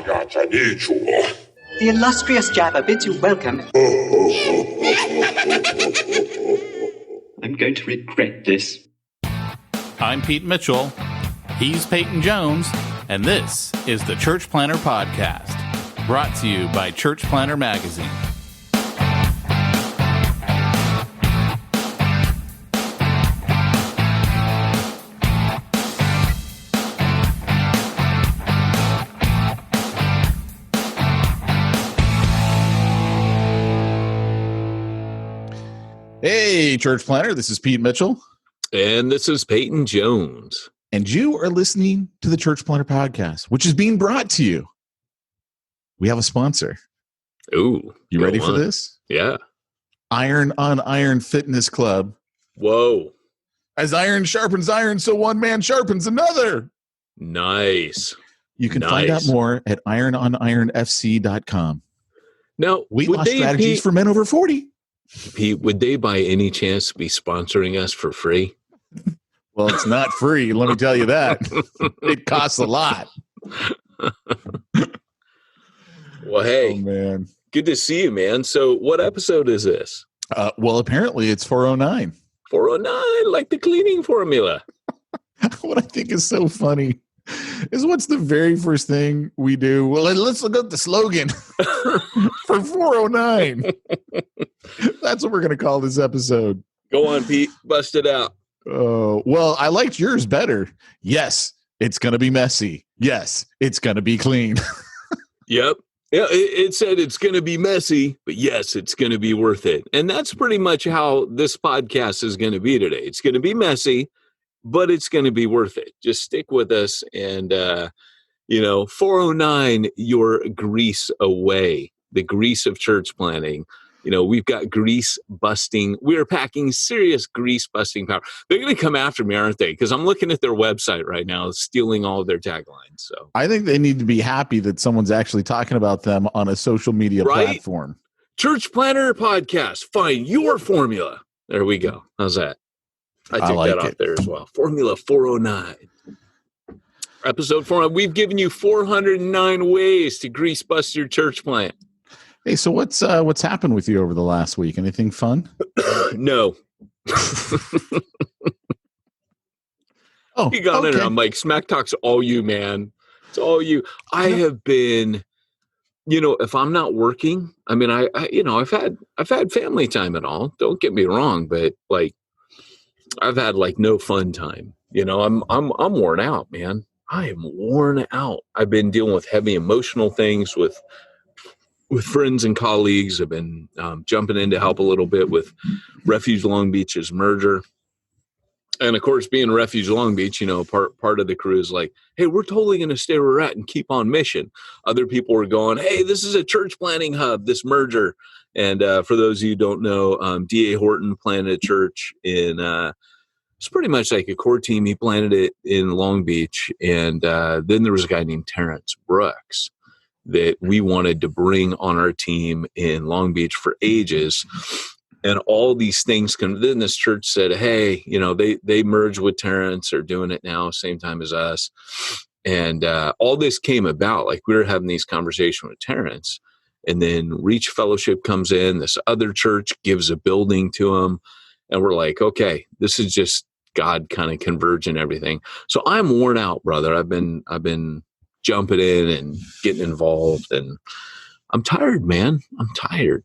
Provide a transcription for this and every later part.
The illustrious Jabba bids you welcome. I'm going to regret this. I'm Pete Mitchell. He's Peyton Jones. And this is the Church Planner Podcast, brought to you by Church Planner Magazine. Hey, Church Planner, this is Pete Mitchell. And this is Peyton Jones. And you are listening to the Church Planner Podcast, which is being brought to you. We have a sponsor. Ooh. You ready for this? Yeah. Iron on Iron Fitness Club. Whoa. As iron sharpens iron, so one man sharpens another. Nice. You can find out more at irononironfc.com. Now, weight loss strategies for men over 40. Pete, would they by any chance be sponsoring us for free? Well, it's not free. Let me tell you that. It costs a lot. Well, hey, oh, man. Good to see you, man. So what episode is this? Well, apparently it's 409. 409, like the cleaning formula. What I think is so funny is what's the very first thing we do? Well, let's look up the slogan for 409. That's what we're going to call this episode. Go on, Pete. Bust it out. Oh, well, I liked yours better. Yes, it's going to be messy. Yes, it's going to be clean. Yep. Yeah, it said it's going to be messy, but yes, it's going to be worth it. And that's pretty much how this podcast is going to be today. It's going to be messy, but it's going to be worth it. Just stick with us. And, 409, your grease away, the grease of church planning. We've got grease busting. We're packing serious grease busting power. They're going to come after me, aren't they? Because I'm looking at their website right now, stealing all of their taglines. So I think they need to be happy that someone's actually talking about them on a social media platform. Church Planner Podcast. Find your formula. There we go. How's that? I took that off there as well. Formula 409. Episode 4. We've given you 409 ways to grease bust your church plant. Hey, so what's happened with you over the last week? Anything fun? No. You got in there. I'm like, Smack Talk's all you, man. It's all you. I have been, if I'm not working, I mean, I've had family time and all. Don't get me wrong, but like, I've had like no fun time. I'm worn out, man. I am worn out. I've been dealing with heavy emotional things with friends and colleagues. I've been jumping in to help a little bit with Refuge Long Beach's merger. And of course, being Refuge Long Beach, part of the crew is like, hey, we're totally going to stay where we're at and keep on mission. Other people are going, hey, this is a church planning hub, this merger. And for those of you who don't know, D.A. Horton planted a church in, it's pretty much like a core team. He planted it in Long Beach. And then there was a guy named Terrence Brooks that we wanted to bring on our team in Long Beach for ages. And all these things then this church said, hey, they merged with Terrence, are doing it now, same time as us. And all this came about, like we were having these conversations with Terrence, and then Reach Fellowship comes in, this other church gives a building to them. And we're like, okay, this is just God kind of converging everything. So I'm worn out, brother. I've been jumping in and getting involved, and I'm tired, man. I'm tired.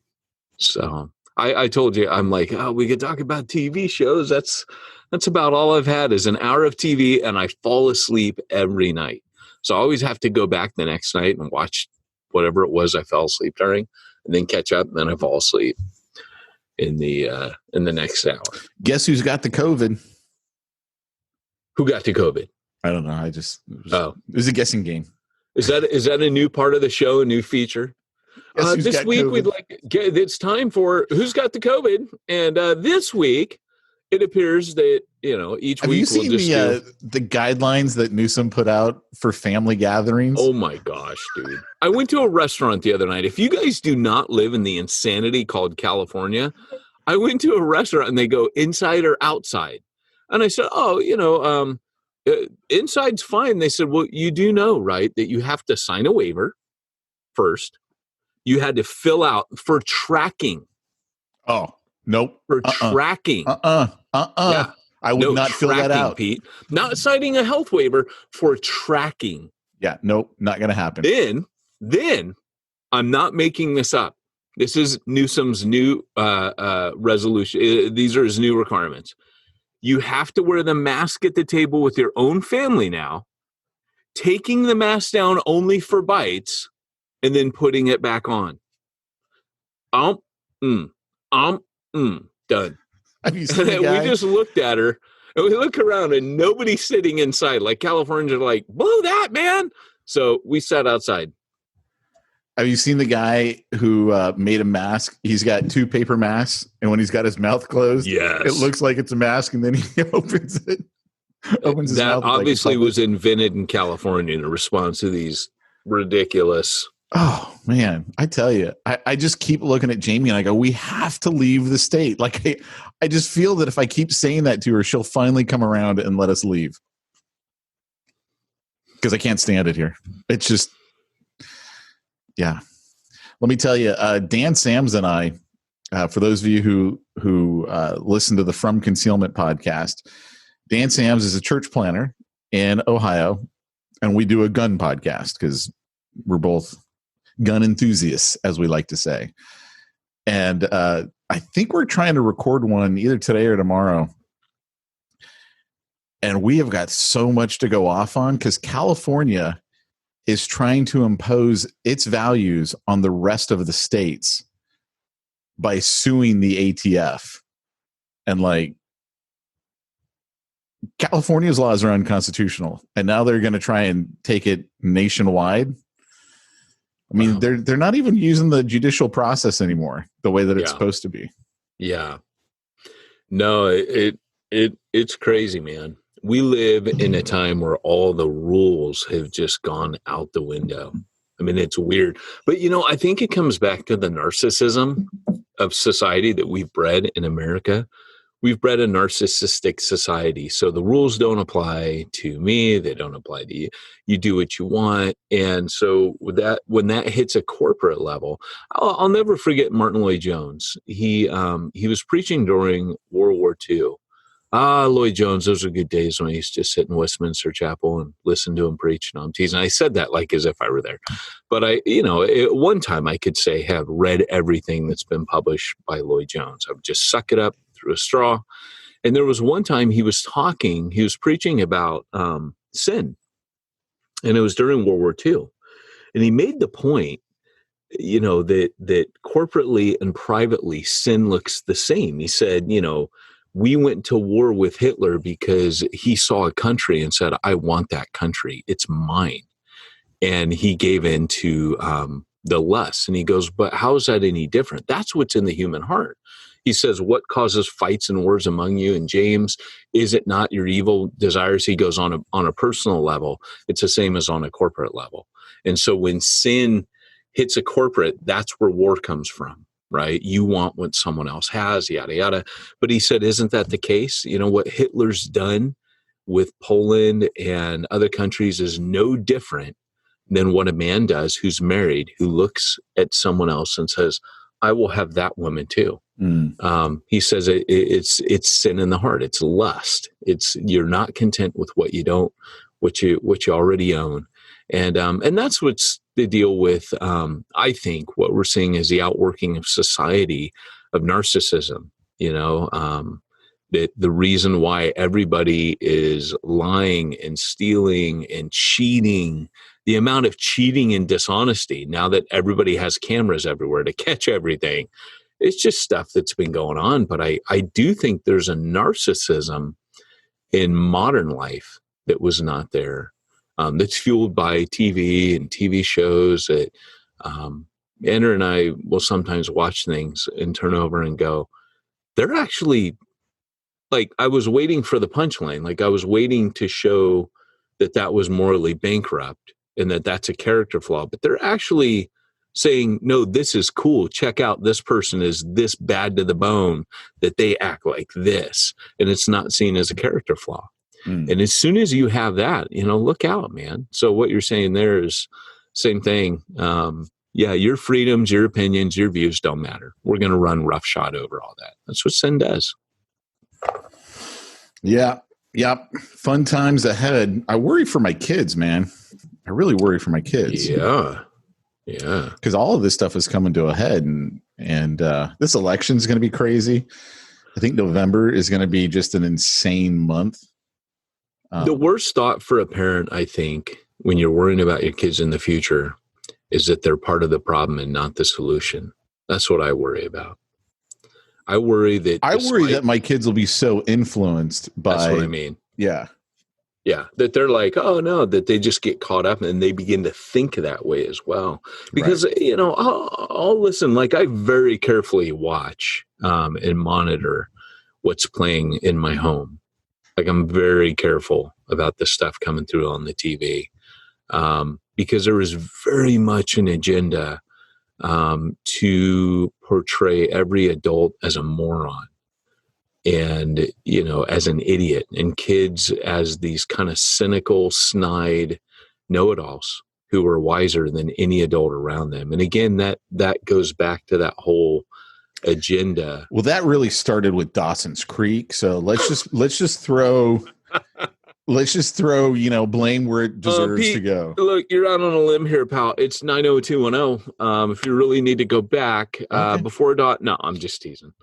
So I told you, I'm like, oh, we could talk about TV shows. That's about all I've had is an hour of TV, and I fall asleep every night. So I always have to go back the next night and watch whatever it was I fell asleep during, and then catch up, and then I fall asleep in the next hour. Guess who's got the COVID? Who got the COVID? I don't know. It was a guessing game. Is that a new part of the show, a new feature? This week it's time for Who's Got the COVID, and this week it appears that each week we'll just the guidelines that Newsom put out for family gatherings. Oh my gosh, dude! I went to a restaurant the other night. If you guys do not live in the insanity called California, I went to a restaurant and they go inside or outside, and I said, inside's fine. They said, well, you do know, right, that you have to sign a waiver first. You had to fill out for tracking. Oh, nope. For tracking. Yeah. I would not fill that out. Pete. Not citing a health waiver, for tracking. Yeah, nope, not going to happen. Then I'm not making this up. This is Newsom's new resolution. These are his new requirements. You have to wear the mask at the table with your own family now, taking the mask down only for bites, and then putting it back on. Done. Have you seen the guy? We just looked at her, and we look around, and nobody's sitting inside. Like, Californians are like, blow that, man. So we sat outside. Have you seen the guy who made a mask? He's got 2 paper masks, and when he's got his mouth closed, yes, it looks like it's a mask, and then he opens it. Opens his mouth. That obviously was invented in California in response to these ridiculous. Oh, man. I tell you, I just keep looking at Jamie, and I go, we have to leave the state. Like, I just feel that if I keep saying that to her, she'll finally come around and let us leave. Because I can't stand it here. It's just, yeah. Let me tell you, Dan Sams and I, for those of you who listen to the From Concealment podcast, Dan Sams is a church planner in Ohio, and we do a gun podcast because we're both gun enthusiasts, as we like to say. And I think we're trying to record one either today or tomorrow. And we have got so much to go off on because California is trying to impose its values on the rest of the states by suing the ATF. And like, California's laws are unconstitutional, and now they're going to try and take it nationwide. I mean, they're not even using the judicial process anymore the way that it's supposed to be. Yeah. No, it's crazy, man. We live in a time where all the rules have just gone out the window. I mean, it's weird. But, I think it comes back to the narcissism of society that we've bred in America. We've bred a narcissistic society. So the rules don't apply to me. They don't apply to you. You do what you want. And so with that, when that hits a corporate level, I'll never forget Martin Lloyd-Jones. He was preaching during World War II. Lloyd-Jones, those are good days when I used to sit in Westminster Chapel and listen to him preach. No, I'm teasing. I said that like as if I were there. But at one time I could say have read everything that's been published by Lloyd-Jones. I would just suck it up through a straw. And there was one time he was preaching about sin. And it was during World War II. And he made the point, that corporately and privately sin looks the same. He said, we went to war with Hitler because he saw a country and said, I want that country. It's mine. And he gave in to the lust. And he goes, but how is that any different? That's what's in the human heart. He says, what causes fights and wars among you? And James, is it not your evil desires? He goes on a personal level. It's the same as on a corporate level. And so when sin hits a corporate, that's where war comes from. Right? You want what someone else has, yada, yada. But he said, isn't that the case? What Hitler's done with Poland and other countries is no different than what a man does who's married, who looks at someone else and says, I will have that woman too. He says it's sin in the heart. It's lust. You're not content with what you already own. And that's what's the deal with, I think, what we're seeing is the outworking of society of narcissism, that the reason why everybody is lying and stealing and cheating, the amount of cheating and dishonesty, now that everybody has cameras everywhere to catch everything, it's just stuff that's been going on. But I do think there's a narcissism in modern life that was not there. That's fueled by TV and TV shows that Andrew and I will sometimes watch things and turn over and go, they're actually, like, I was waiting for the punchline. Like, I was waiting to show that was morally bankrupt and that's a character flaw. But they're actually saying, no, this is cool. Check out, this person is this bad to the bone that they act like this. And it's not seen as a character flaw. And as soon as you have that, look out, man. So what you're saying there is same thing. yeah, your freedoms, your opinions, your views don't matter. We're going to run roughshod over all that. That's what sin does. Yeah. Yep. Fun times ahead. I worry for my kids, man. I really worry for my kids. Yeah. Yeah. Because all of this stuff is coming to a head, and this election is going to be crazy. I think November is going to be just an insane month. The worst thought for a parent, I think, when you're worrying about your kids in the future is that they're part of the problem and not the solution. That's what I worry about. I worry that my kids will be so influenced by. That's what I mean. Yeah. Yeah. That they're like, oh no, that they just get caught up and they begin to think that way as well. Because, you know, I'll listen, like I very carefully watch and monitor what's playing in my home. Like I'm very careful about the stuff coming through on the TV. Because there is very much an agenda to portray every adult as a moron and, you know, as an idiot, and kids as these kind of cynical, snide know-it-alls who are wiser than any adult around them. And again, that goes back to that whole agenda. Well, that really started with Dawson's Creek. So let's just throw you know, blame where it deserves Pete, to go. Look, you're out on a limb here, pal. It's 90210. If you really need to go back before dot, no, I'm just teasing.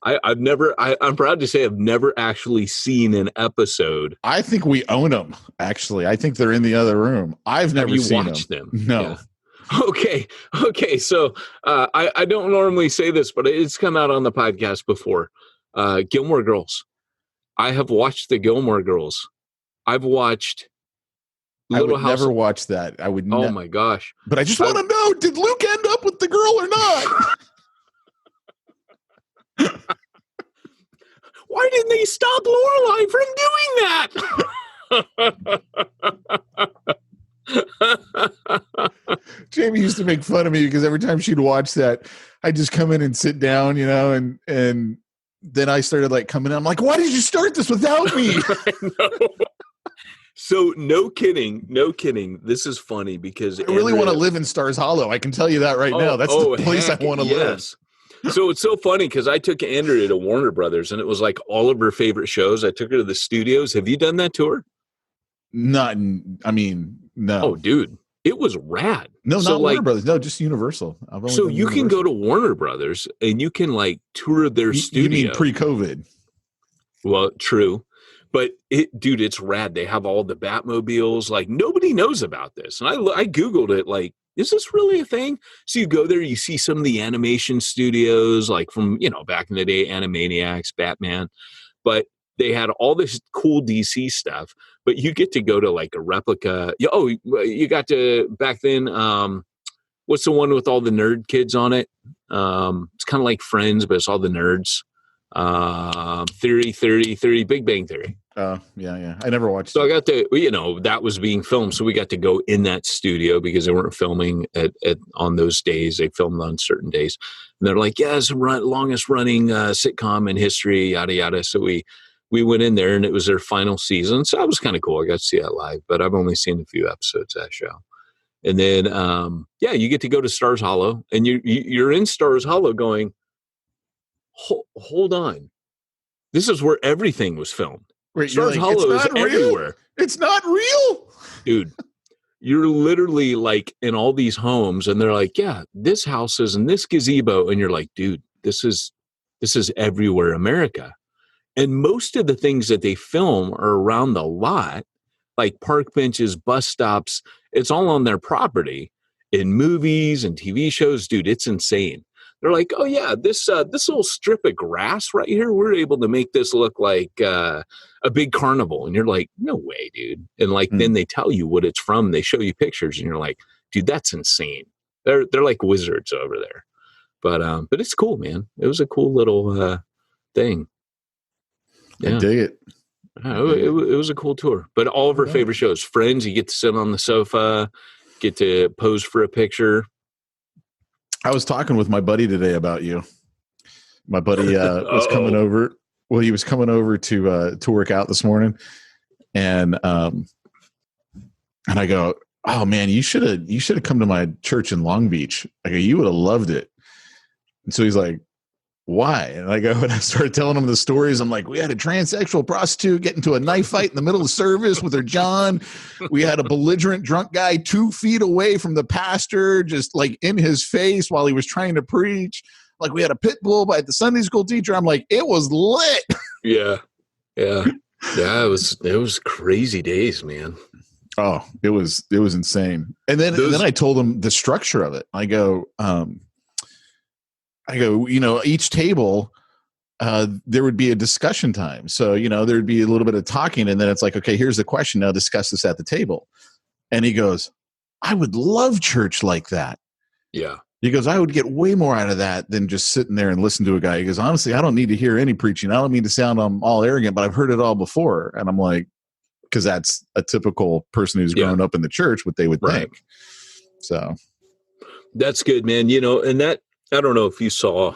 I'm proud to say I've never actually seen an episode. I think we own them. Actually, I think they're in the other room. I've never seen watched them. No. Yeah. Okay. So I don't normally say this, but it's come out on the podcast before. Gilmore Girls. I have watched the Gilmore Girls. I've watched Little House. Never watched that. I would. Oh my gosh! But I just want to know: did Luke end up with the girl or not? Why didn't they stop Lorelai from doing that? Jamie used to make fun of me because every time she'd watch that, I'd just come in and sit down, you know, and then I started like coming in. I'm like, why did you start this without me? I know. So no kidding. This is funny because I really want to live in Stars Hollow. I can tell you that right now. That's the place I want to live. So it's so funny because I took Andrea to Warner Brothers and it was like all of her favorite shows. I took her to the studios. Have you done that tour? No. Oh, dude, it was rad. No, so not Warner Brothers. No, just Universal. So you can go to Warner Brothers and you can like tour their studio. You mean pre-COVID? Well, true. But it's rad. They have all the Batmobiles. Like nobody knows about this. And I Googled it. Like, is this really a thing? So you go there, you see some of the animation studios, like from, you know, back in the day, Animaniacs, Batman. But they had all this cool DC stuff. But you get to go to like a replica. You got to back then. What's the one with all the nerd kids on it? It's kind of like Friends, but it's all the nerds. Theory, Big Bang Theory. Yeah. I never watched. So I got to, you know, that was being filmed. So we got to go in that studio because they weren't filming on those days. They filmed on certain days. And they're like, yeah, it's the longest running sitcom in history, yada, yada. So we went in there and it was their final season. So that was kind of cool. I got to see that live, but I've only seen a few episodes of that show. And then, you get to go to Stars Hollow and you're in Stars Hollow going, hold on. This is where everything was filmed. Wait, Stars Hollow is everywhere. It's not real? Dude, you're literally like in all these homes and they're like, yeah, this house is in this gazebo. And you're like, dude, this is everywhere America. And most of the things that they film are around the lot, like park benches, bus stops. It's all on their property in movies and TV shows. Dude, it's insane. They're like, oh yeah, this little strip of grass right here, we're able to make this look like a big carnival. And you're like, no way, dude. And like, then they tell you what it's from. They show you pictures and you're like, dude, that's insane. They're like wizards over there. But it's cool, man. It was a cool little thing. Yeah. I dig it. It was a cool tour. But all of our favorite shows, Friends, you get to sit on the sofa, get to pose for a picture. I was talking with my buddy today about you. My buddy was coming over. Well, he was coming over to work out this morning, and I go, oh man, you should have come to my church in Long Beach. I go, you would have loved it. And so he's like, why? And I go, and I started telling him the stories. I'm like, we had a transsexual prostitute get into a knife fight in the middle of service with her John. We had a belligerent drunk guy 2 feet away from the pastor, just like in his face while he was trying to preach. Like we had a pit bull by the Sunday school teacher. I'm like, it was lit. Yeah. It was crazy days, man. Oh, it was insane. And then I told him the structure of it. I go, each table, there would be a discussion time. So, there'd be a little bit of talking, and then it's like, okay, here's the question. Now discuss this at the table. And he goes, I would love church like that. Yeah. He goes, I would get way more out of that than just sitting there and listen to a guy. He goes, honestly, I don't need to hear any preaching. I don't mean to sound all arrogant, but I've heard it all before. And I'm like, because that's a typical person who's grown up in the church, what they would think. So that's good, man. And that, I don't know if you saw,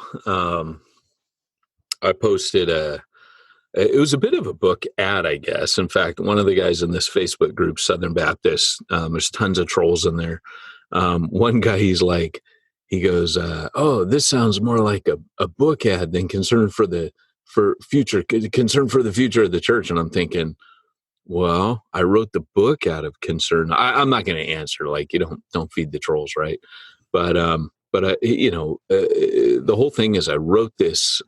I posted it was a bit of a book ad, I guess. In fact, one of the guys in this Facebook group, Southern Baptist, there's tons of trolls in there. One guy, he goes, oh, this sounds more like a book ad than concern for the future of the church. And I'm thinking, well, I wrote the book out of concern. I'm not going to answer, like, you don't feed the trolls, right? But the whole thing is I wrote this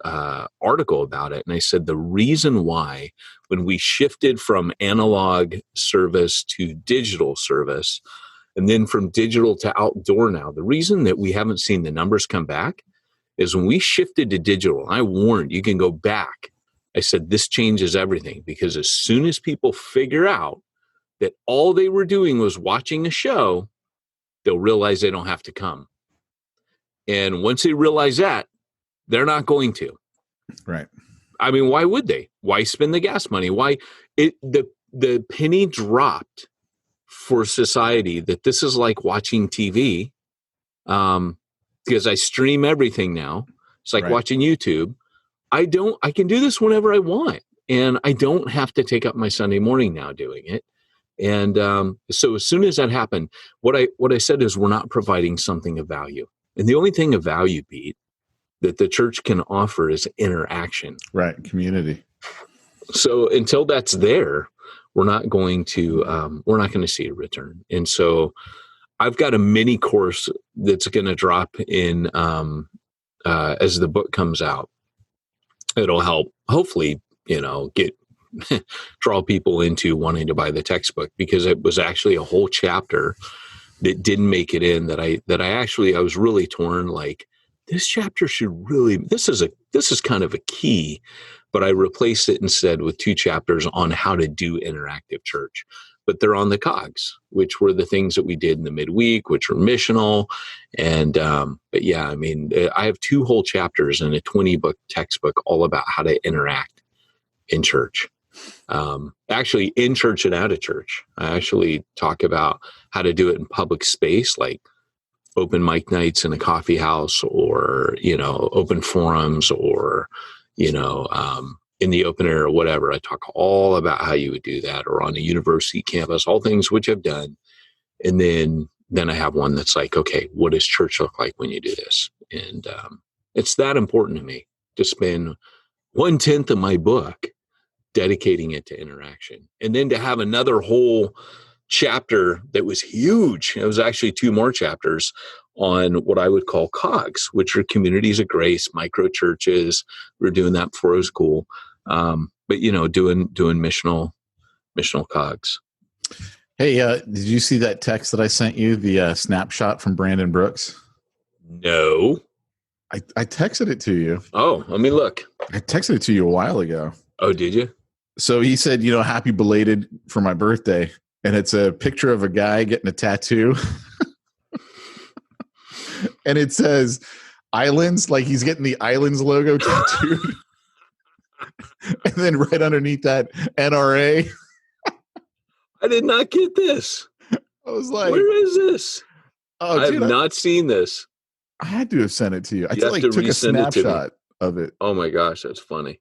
article about it, and I said the reason why when we shifted from analog service to digital service, and then from digital to outdoor now, the reason that we haven't seen the numbers come back is when we shifted to digital. I warned, you can go back. I said, this changes everything, because as soon as people figure out that all they were doing was watching a show, they'll realize they don't have to come. And once they realize that, they're not going to. Right. I mean, why would they? Why spend the gas money? Why the penny dropped for society that this is like watching TV, because I stream everything now. It's like watching YouTube. I can do this whenever I want, and I don't have to take up my Sunday morning now doing it. And so as soon as that happened, what I said is, we're not providing something of value. And the only thing of value, Pete, that the church can offer is interaction. Right. Community. So until that's there, we're not going to see a return. And so I've got a mini course that's going to drop in as the book comes out. It'll help, hopefully, get draw people into wanting to buy the textbook, because it was actually a whole chapter that didn't make it in that I was really torn. Like, this chapter should really, this is kind of a key, but I replaced it instead with 2 chapters on how to do interactive church. But they're on the cogs, which were the things that we did in the midweek, which were missional. And, but yeah, I mean, I have 2 whole chapters in a 20-book textbook all about how to interact in church. Actually in church and out of church. I actually talk about how to do it in public space, like open mic nights in a coffee house, or, open forums, or, in the open air or whatever. I talk all about how you would do that, or on a university campus, all things which I've done. And then I have one that's like, okay, what does church look like when you do this? And it's that important to me to spend 1/10 of my book dedicating it to interaction. And then to have another whole chapter that was huge. It was actually 2 more chapters on what I would call COGS, which are communities of grace, micro churches. We were doing that before it was cool. But doing missional COGS. Hey, did you see that text that I sent you, the snapshot from Brandon Brooks? No. I texted it to you. Oh, let me look. I texted it to you a while ago. Oh, did you? So he said, happy belated for my birthday. And it's a picture of a guy getting a tattoo. And it says Islands, like he's getting the Islands logo tattooed. And then right underneath that, NRA. I did not get this. I was like, where is this? Oh, I have not seen this. I had to have sent it to you. I took a snapshot of it. Oh my gosh, that's funny.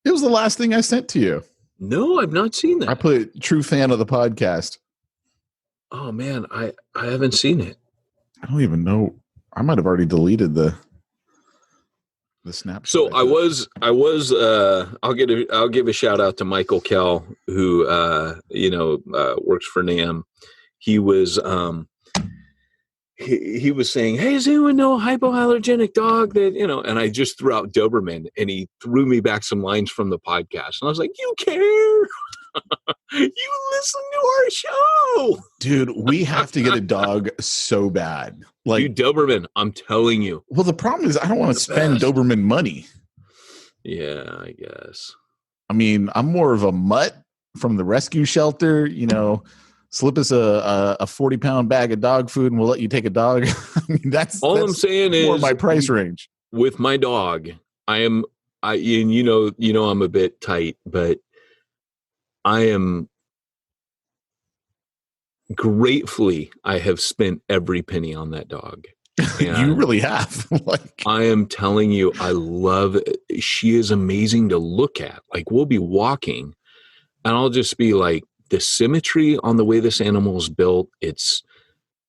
It was the last thing I sent to you. No, I've not seen that. I put true fan of the podcast. Oh man, I haven't seen it. I don't even know. I might have already deleted the snapshot. So I was I'll give a shout out to Michael Kell, who works for NAM. He was he was saying, "Hey, does anyone know a hypoallergenic dog that, you know?" And I just threw out Doberman, and he threw me back some lines from the podcast. And I was like, "You care? You listen to our show." Dude, we have to get a dog so bad. Like, Dude, Doberman, I'm telling you. well, the problem is I don't want to spend Doberman money. Yeah, I guess. I mean, I'm more of a mutt from the rescue shelter, you know, slip us a 40-pound bag of dog food and we'll let you take a dog. I mean, that's I'm saying more is my price range. With my dog, and you know I'm a bit tight, but I am gratefully I have spent every penny on that dog. You really have. Like, I am telling you, she is amazing to look at. Like, we'll be walking and I'll just be like, the symmetry on the way this animal is built,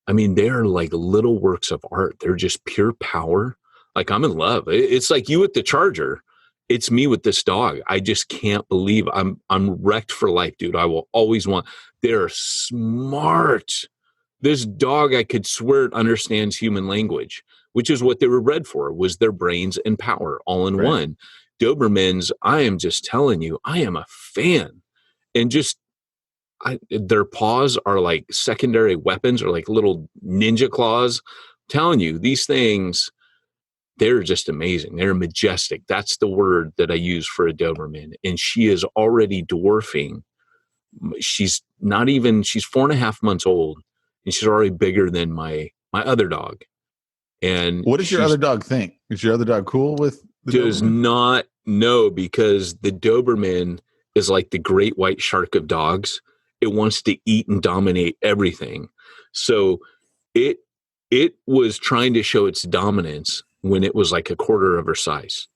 they're like little works of art. They're just pure power. Like, I'm in love. It's like you with the Charger. It's me with this dog. I just can't believe I'm wrecked for life, dude. I will always want. They're smart. This dog, I could swear it understands human language, which is what they were bred for, was their brains and power all in one. Dobermans, I am just telling you, I am a fan. And just their paws are like secondary weapons, or like little ninja claws. I'm telling you, these things, they're just amazing. They're majestic. That's the word that I use for a Doberman. And she is already dwarfing. She's 4.5 months old, and she's already bigger than my other dog. And what does your other dog think? Is your other dog cool with the does Doberman? Not know, because the Doberman is like the great white shark of dogs. It wants to eat and dominate everything. So it was trying to show its dominance when it was like a quarter of her size.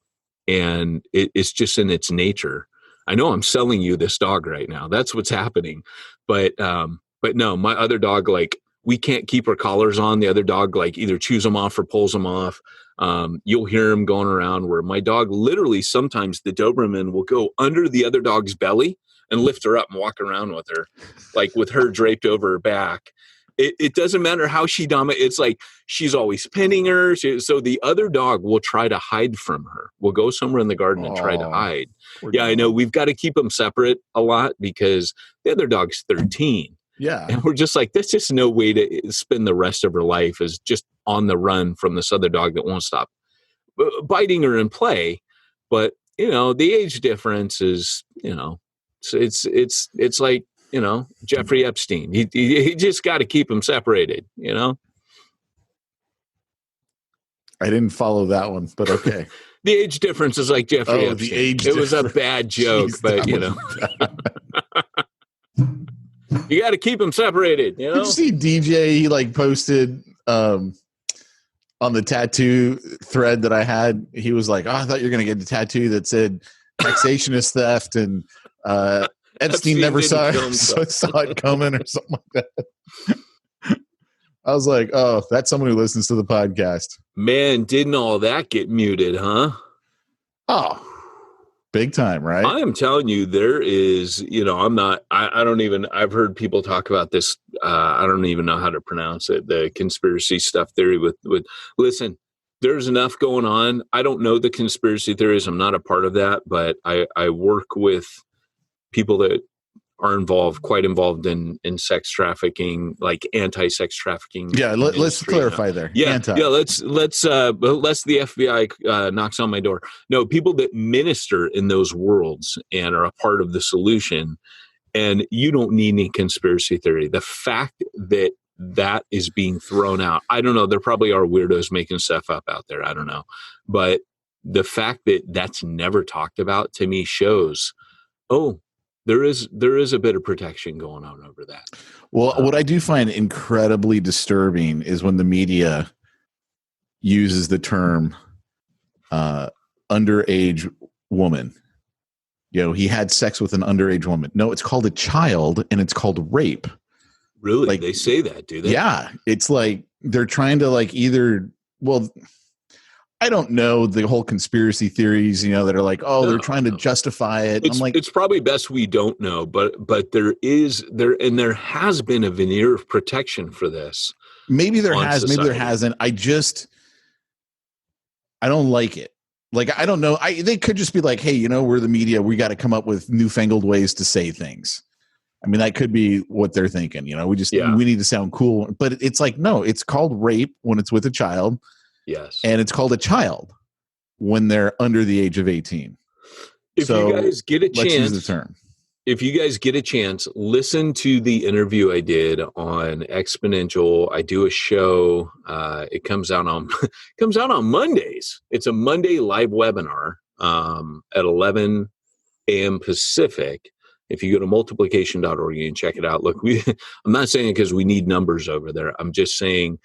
And it's just in its nature. I know I'm selling you this dog right now. That's what's happening. But no, my other dog, like, we can't keep our collars on. The other dog, like, either chews them off or pulls them off. You'll hear him going around, where my dog, literally, sometimes the Doberman will go under the other dog's belly and lift her up and walk around with her, like with her draped over her back. It doesn't matter how she dominates. It's like she's always pinning her. So the other dog will try to hide from her. We'll go somewhere in the garden and try to hide. Yeah, I know. We've got to keep them separate a lot because the other dog's 13. Yeah. And we're just like, that's just no way to spend the rest of her life, is just on the run from this other dog that won't stop biting her in play. But, the age difference is, it's like, Jeffrey Epstein. He just got to keep them separated, I didn't follow that one, but okay. The age difference is like Jeffrey Epstein. The age it was a bad joke. Jeez, but, you got to keep them separated, Did you see DJ? He like posted on the tattoo thread that I had. He was like, "Oh, I thought you were going to get a tattue that said taxation is theft," and Epstein never saw it coming, or something like that. I was like, "Oh, that's someone who listens to the podcast." Man, didn't all that get muted, huh? Oh, big time, right? I am telling you, there is, I've heard people talk about this. I don't even know how to pronounce it. The conspiracy stuff theory listen, there's enough going on. I don't know the conspiracy theories. I'm not a part of that, but I work with people that are quite involved in sex trafficking, like anti-sex trafficking. Yeah, let's clarify there. Yeah, let's the FBI knocks on my door. No, people that minister in those worlds and are a part of the solution. And you don't need any conspiracy theory. The fact that is being thrown out, I don't know. There probably are weirdos making stuff up out there. I don't know. But the fact that that's never talked about, to me, shows, there is a bit of protection going on over that. Well, what I do find incredibly disturbing is when the media uses the term underage woman. He had sex with an underage woman. No, it's called a child, and it's called rape. Really? Like, They say that, do they? yeah, it's like they're trying to like either, well, I don't know the whole conspiracy theories, that are like, oh, they're trying to justify it. And I'm like, It's probably best we don't know, but there has been a veneer of protection for this. maybe there has, society. maybe there hasn't. I don't like it. Like, I don't know. They could just be like, hey, we're the media. We got to come up with newfangled ways to say things. I mean, that could be what they're thinking. We need to sound cool. But it's like, no, it's called rape when it's with a child. Yes. And it's called a child when they're under the age of 18. If you guys get a chance, let's use the term. If you guys get a chance, listen to the interview I did on Exponential. I do a show. It comes out on Mondays. It's a Monday live webinar at 11 a.m. Pacific. If you go to multiplication.org, you can check it out. Look, I'm not saying it because we need numbers over there. I'm just saying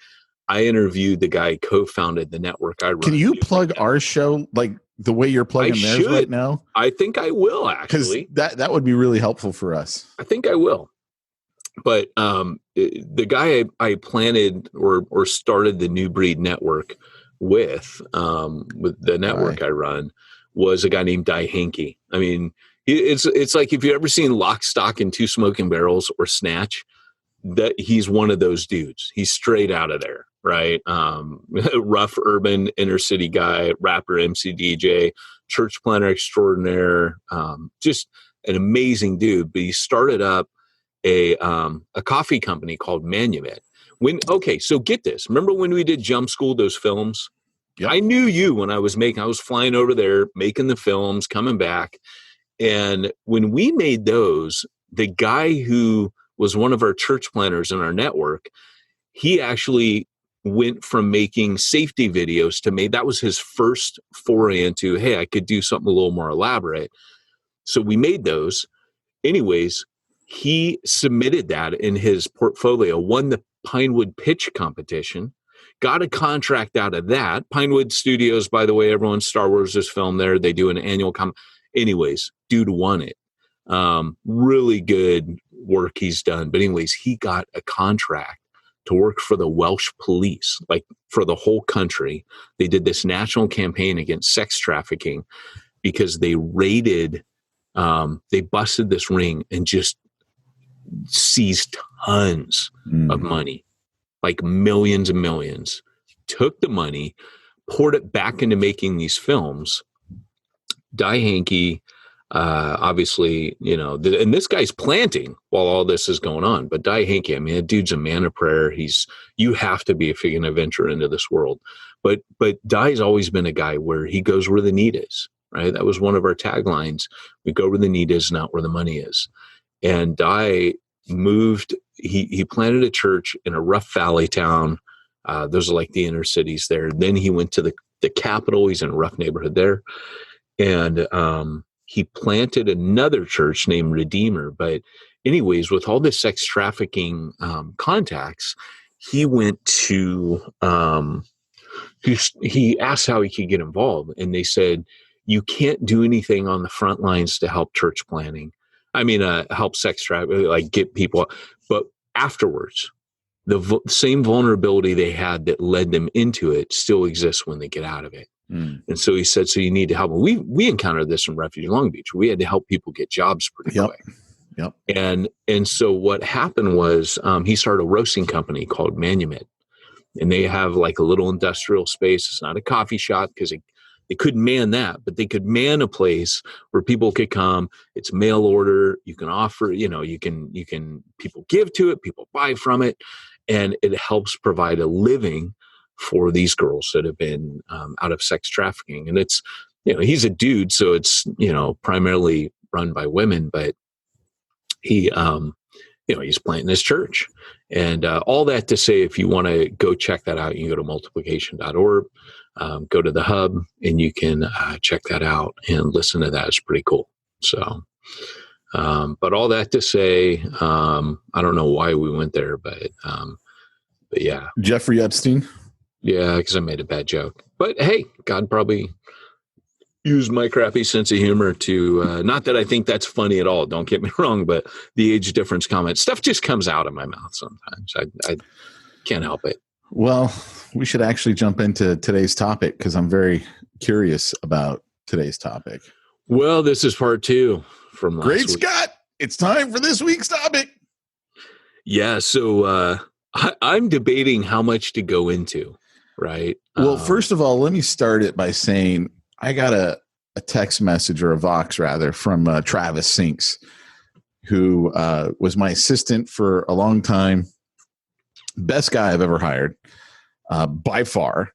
I interviewed the guy who co-founded the network I run. Can you plug our show like the way you're plugging theirs right now? I think I will, actually. Because that would be really helpful for us. I think I will. But the guy I planted or started the New Breed Network with the network I run was a guy named Di Hankey. I mean, it's like if you've ever seen Lock, Stock, and Two Smoking Barrels or Snatch, that he's one of those dudes. He's straight out of there, right? Rough urban inner city guy, rapper, MC, DJ, church planner extraordinaire, just an amazing dude. But he started up a coffee company called Manumet. So get this. Remember when we did Jump School, those films? Yep. I knew you when I was flying over there, making the films, coming back. And when we made those, the guy who was one of our church planners in our network, he actually went from making safety videos to that was his first foray into, hey, I could do something a little more elaborate. So we made those. Anyways, he submitted that in his portfolio, won the Pinewood Pitch competition, got a contract out of that. Pinewood Studios, by the way, everyone, Star Wars is filmed there. They do an annual Anyways, dude won it. Really good work he's done. But anyways, he got a contract to work for the Welsh police, like for the whole country. They did this national campaign against sex trafficking because they busted this ring and just seized tons of money, like millions and millions, took the money, poured it back into making these films. Di Hankey, obviously, and this guy's planting while all this is going on. But Di Hankey, I mean, that dude's a man of prayer. You have to be if you're going to venture into this world. But Di's always been a guy where he goes where the need is, right? That was one of our taglines. We go where the need is, not where the money is. And Di moved, he planted a church in a rough valley town. Those are like the inner cities there. Then he went to the capital. He's in a rough neighborhood there. And he planted another church named Redeemer. But anyways, with all this sex trafficking contacts, he went to, he asked how he could get involved. And they said, you can't do anything on the front lines to help church planning. I mean, help sex trafficking, like get people. But afterwards, the same vulnerability they had that led them into it still exists when they get out of it. And so he said, so you need to help. We encountered this in Refuge Long Beach. We had to help people get jobs pretty quick. Yep. And so what happened was he started a roasting company called Manumet. And they have like a little industrial space. It's not a coffee shop because they couldn't man that, but they could man a place where people could come. It's mail order. You can offer, you can people give to it, people buy from it, and it helps provide a living for these girls that have been out of sex trafficking. And it's, he's a dude, so it's, primarily run by women, but he, he's planting his church. And all that to say, if you want to go check that out, you can go to multiplication.org, go to the hub, and you can check that out and listen to that. It's pretty cool. So, but all that to say, I don't know why we went there, but yeah. Jeffrey Epstein. Yeah, because I made a bad joke. But hey, God probably use my crappy sense of humor to, not that I think that's funny at all, don't get me wrong, but the age difference comment, stuff just comes out of my mouth sometimes. I can't help it. Well, we should actually jump into today's topic because I'm very curious about today's topic. Well, this is part 2 from last Great week. Scott, it's time for this week's topic. Yeah, so I'm debating how much to go into, right? Well, first of all, let me start it by saying I got a text message, or a Vox rather, from Travis Sinks, who was my assistant for a long time. Best guy I've ever hired, by far.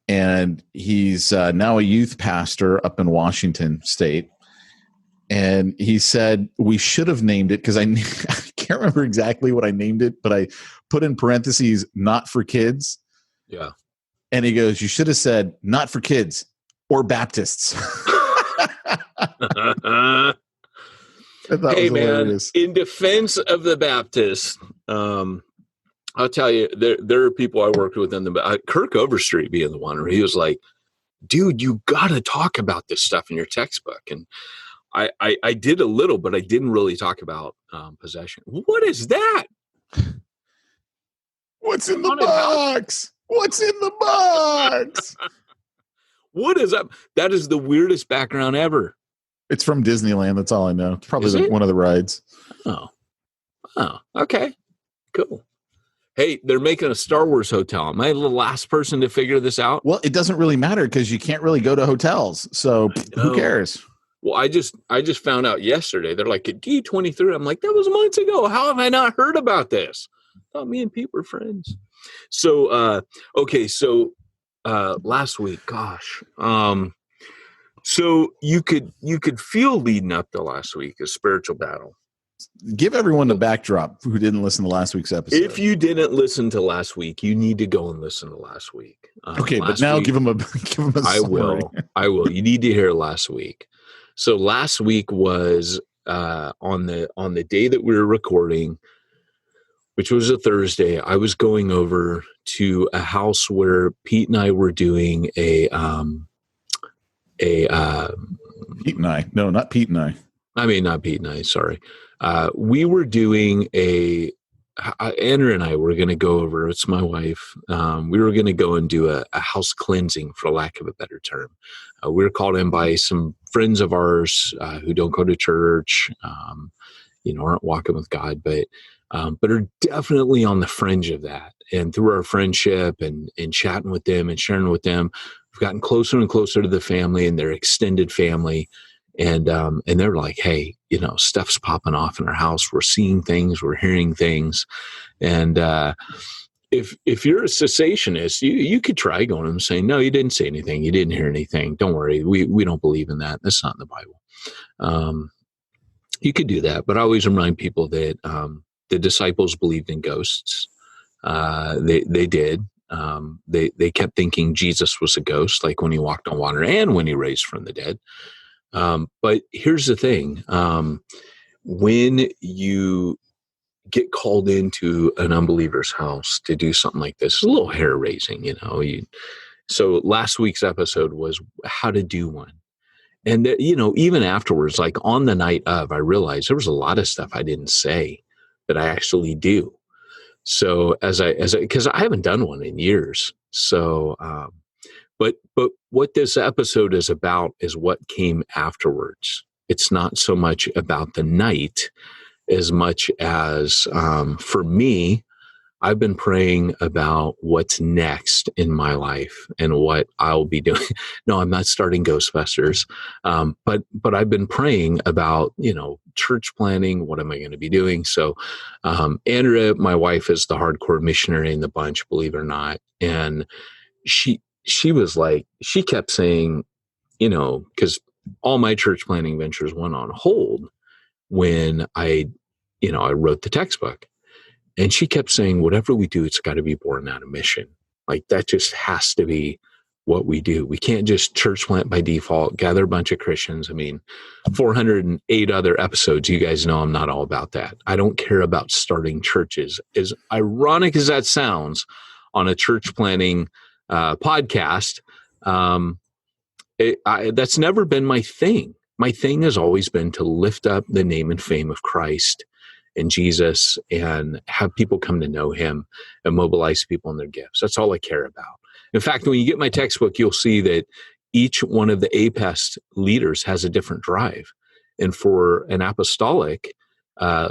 And he's now a youth pastor up in Washington State. And he said we should have named it, because I can't remember exactly what I named it, but I put in parentheses, not for kids. Yeah. And he goes, you should have said not for kids or Baptists. Hey, man, in defense of the Baptists, I'll tell you, there are people I worked with in Kirk Overstreet being the one where he was like, dude, you got to talk about this stuff in your textbook. And I did a little, but I didn't really talk about possession. What is that? What's in the box? What's in the box? What is up? That is the weirdest background ever. It's from Disneyland. That's all I know. It's probably one of the rides. Oh, okay. Cool. Hey, they're making a Star Wars hotel. Am I the last person to figure this out? Well, it doesn't really matter because you can't really go to hotels. So who cares? Well, I just found out yesterday. They're like, at D23. I'm like, that was months ago. How have I not heard about this? I thought me and Pete were friends. So, okay. So, last week, gosh. So you could feel leading up to last week a spiritual battle. Give everyone the backdrop who didn't listen to last week's episode. If you didn't listen to last week, you need to go and listen to last week. Okay, but now give them a summary. I will. You need to hear last week. So last week was on the day that we were recording, which was a Thursday. I was going over to a house where Pete and I were doing Pete and I. No, not Pete and I. I mean, not Pete and I. Sorry. We were doing Andrew and I were going to go over, it's my wife. We were going to go and do a house cleansing, for lack of a better term. We were called in by some friends of ours who don't go to church, aren't walking with God, but are definitely on the fringe of that. And through our friendship and chatting with them and sharing with them, we've gotten closer and closer to the family and their extended family. And they're like, hey, stuff's popping off in our house. We're seeing things, we're hearing things. And if you're a cessationist, you could try going to them and saying, no, you didn't say anything. You didn't hear anything. Don't worry. We don't believe in that. That's not in the Bible. You could do that. But I always remind people that the disciples believed in ghosts. They did. They kept thinking Jesus was a ghost, like when he walked on water and when he raised from the dead. But here's the thing. When you get called into an unbeliever's house to do something like this, it's a little hair raising, So last week's episode was how to do one. And, even afterwards, like on the night of, I realized there was a lot of stuff I didn't say that I actually do. So because I haven't done one in years. So, But what this episode is about is what came afterwards. It's not so much about the night as much as, for me, I've been praying about what's next in my life and what I'll be doing. No, I'm not starting Ghostbusters, but I've been praying about, church planning. What am I going to be doing? So Andrea, my wife, is the hardcore missionary in the bunch, believe it or not. And she was like, she kept saying, because all my church planning ventures went on hold when I wrote the textbook. And she kept saying, whatever we do, it's got to be born out of mission. Like that just has to be what we do. We can't just church plant by default, gather a bunch of Christians. I mean, 408 other episodes, you guys know I'm not all about that. I don't care about starting churches. As ironic as that sounds on a church planning podcast, That's never been my thing. My thing has always been to lift up the name and fame of Christ and Jesus and have people come to know him and mobilize people in their gifts. That's all I care about. In fact, when you get my textbook, you'll see that each one of the APEST leaders has a different drive. And for an apostolic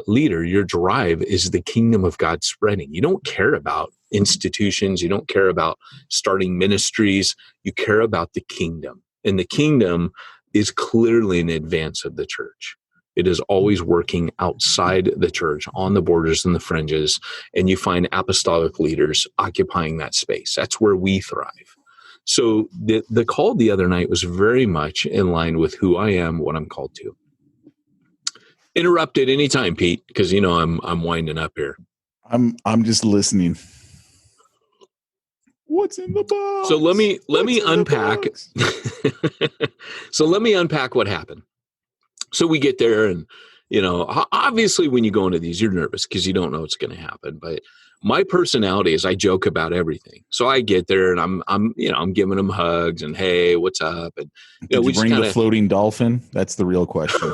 leader, your drive is the kingdom of God spreading. You don't care about institutions. You don't care about starting ministries. You care about the kingdom. And the kingdom is clearly in advance of the church. It is always working outside the church, on the borders and the fringes, and you find apostolic leaders occupying that space. That's where we thrive. So the call the other night was very much in line with who I am, what I'm called to. Interrupt at any time, Pete, because I'm winding up here. I'm just listening. What's in the box? So let me unpack. So let me unpack what happened. So we get there, and obviously when you go into these, you're nervous because you don't know what's going to happen. But my personality is I joke about everything. So I get there, and I'm giving them hugs and hey, what's up? And did you bring the floating dolphin? That's the real question.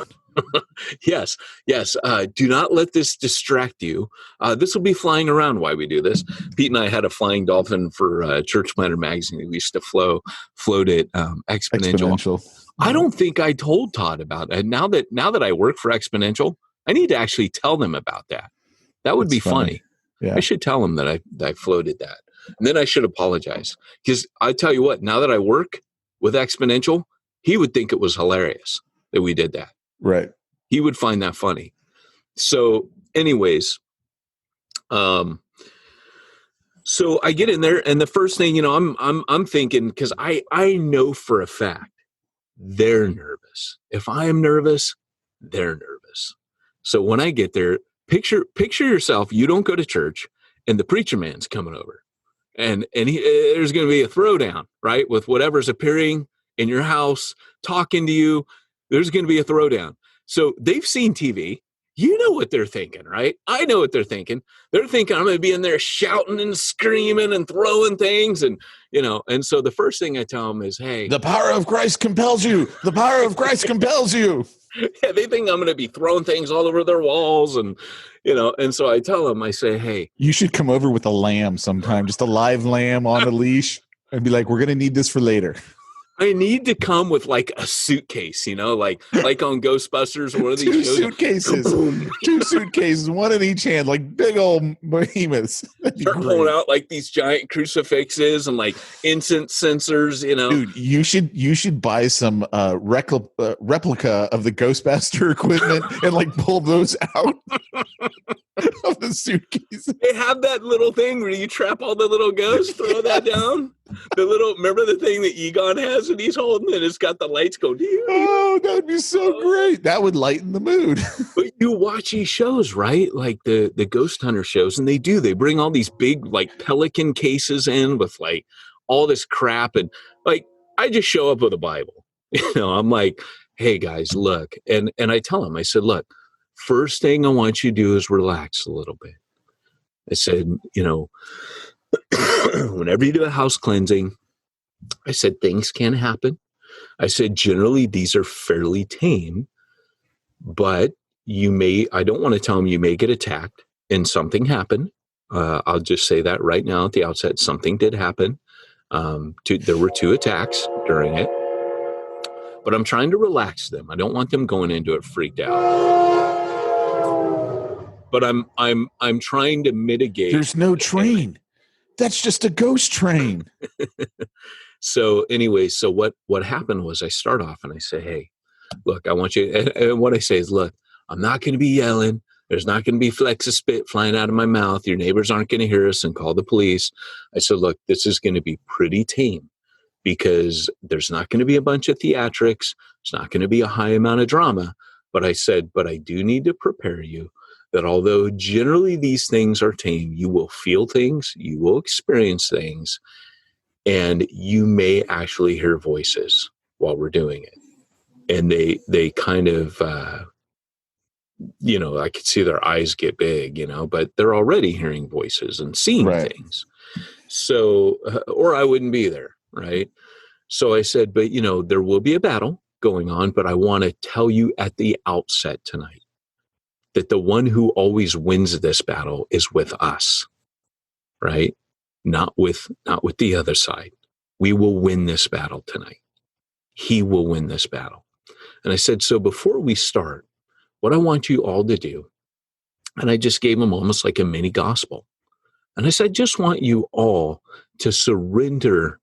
Yes. Do not let this distract you. This will be flying around while we do this. Pete and I had a flying dolphin for Church Planter magazine. We used to float it exponential. I don't think I told Todd about that. Now that I work for Exponential, I need to actually tell them about that. That would be funny. Yeah. I should tell them that I floated that. And then I should apologize. Because I tell you what, now that I work with Exponential, he would think it was hilarious that we did that. Right. He would find that funny. So anyways, so I get in there, and the first thing, I'm thinking, because I know for a fact they're nervous. If I am nervous, they're nervous. So when I get there, picture yourself, you don't go to church, and the preacher man's coming over, and there's going to be a throwdown, right? With whatever's appearing in your house, talking to you, there's going to be a throwdown. So they've seen TV. You know what they're thinking, right? I know what they're thinking. They're thinking I'm going to be in there shouting and screaming and throwing things. And, and so the first thing I tell them is, hey, the power of Christ compels you. The power of Christ compels you. Yeah, they think I'm going to be throwing things all over their walls. And, and so I tell them, I say, hey, you should come over with a lamb sometime, just a live lamb on a leash, and be like, we're going to need this for later. I need to come with like a suitcase, like on Ghostbusters, one of these two suitcases, one in each hand, like big old behemoths. Start pulling out like these giant crucifixes and like incense sensors, Dude, you should buy some replica of the Ghostbuster equipment and like pull those out of the suitcase. They have that little thing where you trap all the little ghosts, throw that down. Remember the thing that Egon has and he's holding, and it's got the lights going. Oh, that would be so great. That would lighten the mood. But you watch these shows, right? Like the ghost hunter shows, and they bring all these big like Pelican cases in with like all this crap, and like I just show up with a Bible. I'm like, hey guys, look, and I tell them, I said, look, first thing I want you to do is relax a little bit. I said, whenever you do a house cleansing, I said, things can happen. I said, generally, these are fairly tame, but I don't want to tell them you may get attacked and something happened. I'll just say that right now at the outset, something did happen. There were 2 attacks during it, but I'm trying to relax them. I don't want them going into it freaked out. But I'm trying to mitigate. There's no train. That's just a ghost train. So anyway, so what happened was I start off and I say, hey, look, I want you, and what I say is, look, I'm not going to be yelling. There's not going to be flecks of spit flying out of my mouth. Your neighbors aren't going to hear us and call the police. I said, look, this is going to be pretty tame because there's not going to be a bunch of theatrics. It's not going to be a high amount of drama. But I said, but I do need to prepare you that although generally these things are tame, you will feel things, you will experience things, and you may actually hear voices while we're doing it. And they kind of, I could see their eyes get big, but they're already hearing voices and seeing things. So, or I wouldn't be there, right? So I said, but there will be a battle going on, but I want to tell you at the outset tonight that the one who always wins this battle is with us, right? Not with the other side. We will win this battle tonight. He will win this battle. And I said, so before we start, what I want you all to do, and I just gave them almost like a mini gospel. And I said, I just want you all to surrender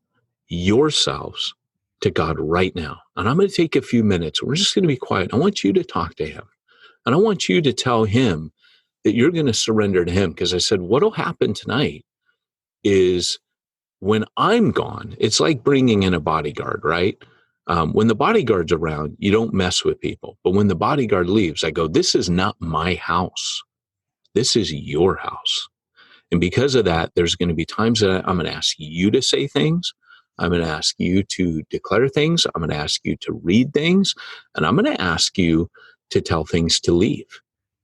yourselves to God right now. And I'm going to take a few minutes. We're just going to be quiet. I want you to talk to him. And I want you to tell him that you're going to surrender to him. Because I said, what will happen tonight is when I'm gone, it's like bringing in a bodyguard, right? When the bodyguard's around, you don't mess with people. But when the bodyguard leaves, I go, this is not my house. This is your house. And because of that, there's going to be times that I'm going to ask you to say things. I'm going to ask you to declare things. I'm going to ask you to read things. And I'm going to ask you to tell things to leave.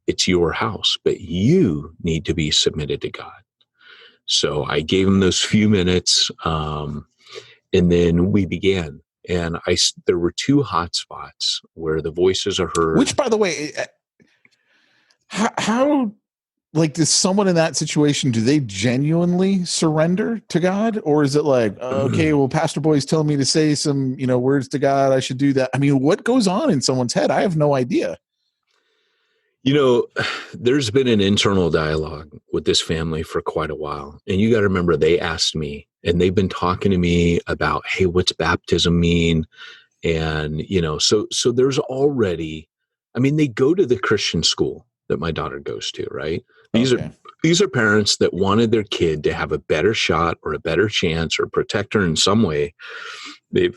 It's your house, but you need to be submitted to God. So I gave him those few minutes, and then we began. And there were two hot spots where the voices are heard. Which, by the way, how like, does someone in that situation, do they genuinely surrender to God? Or is it like, okay, well, Pastor Boy's telling me to say some, words to God, I should do that. I mean, what goes on in someone's head? I have no idea. There's been an internal dialogue with this family for quite a while. And you got to remember, they asked me, and they've been talking to me about, hey, what's baptism mean? And, so there's already, they go to the Christian school that my daughter goes to, right? These are parents that wanted their kid to have a better shot or a better chance or protect her in some way. They've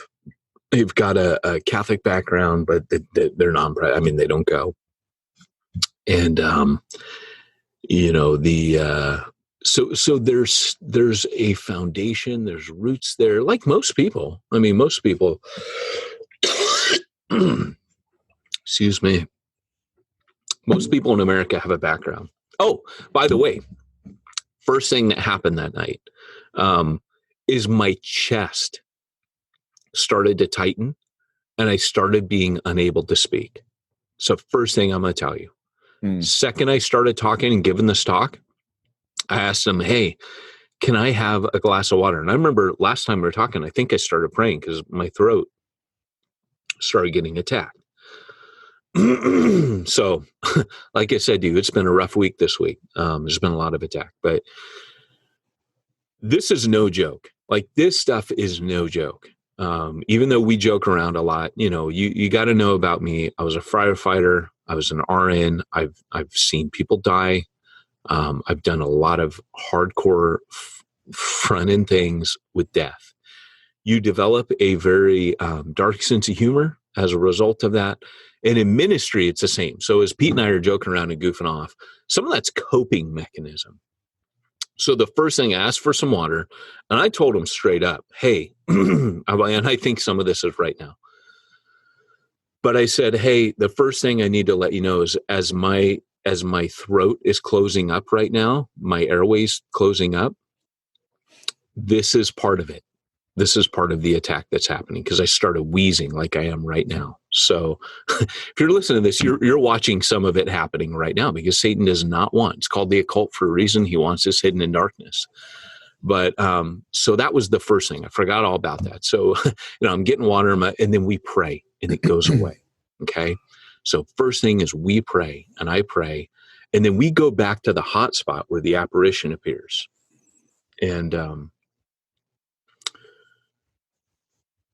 got a Catholic background, but they're they don't go. And, so there's a foundation, there's roots there, like most people. Excuse me. Most people in America have a background. Oh, by the way, first thing that happened that night is my chest started to tighten and I started being unable to speak. So first thing I'm going to tell you. Second, I started talking and giving this talk, I asked them, hey, can I have a glass of water? And I remember last time we were talking, I think I started praying because my throat started getting attacked. So, like I said to you, it's been a rough week this week. There's been a lot of attack, but this is no joke. Like, this stuff is no joke. Even though we joke around a lot, you got to know about me. I was a firefighter. I was an RN. I've seen people die. I've done a lot of hardcore front end things with death. You develop a very dark sense of humor as a result of that. And in ministry, it's the same. So as Pete and I are joking around and goofing off, some of that's coping mechanism. So the first thing, I asked for some water, and I told him straight up, hey, and I think some of this is right now, but I said, hey, the first thing I need to let you know is as my throat is closing up right now, my airways closing up, this is part of it. This is part of the attack that's happening because I started wheezing like I am right now. So if you're listening to this, you're watching some of it happening right now because Satan does not want, it's called the occult for a reason. He wants us hidden in darkness. But so that was the first thing. I forgot all about that. So, I'm getting water and then we pray and it goes away. Okay. So first thing is we pray and I pray, and then we go back to the hot spot where the apparition appears. And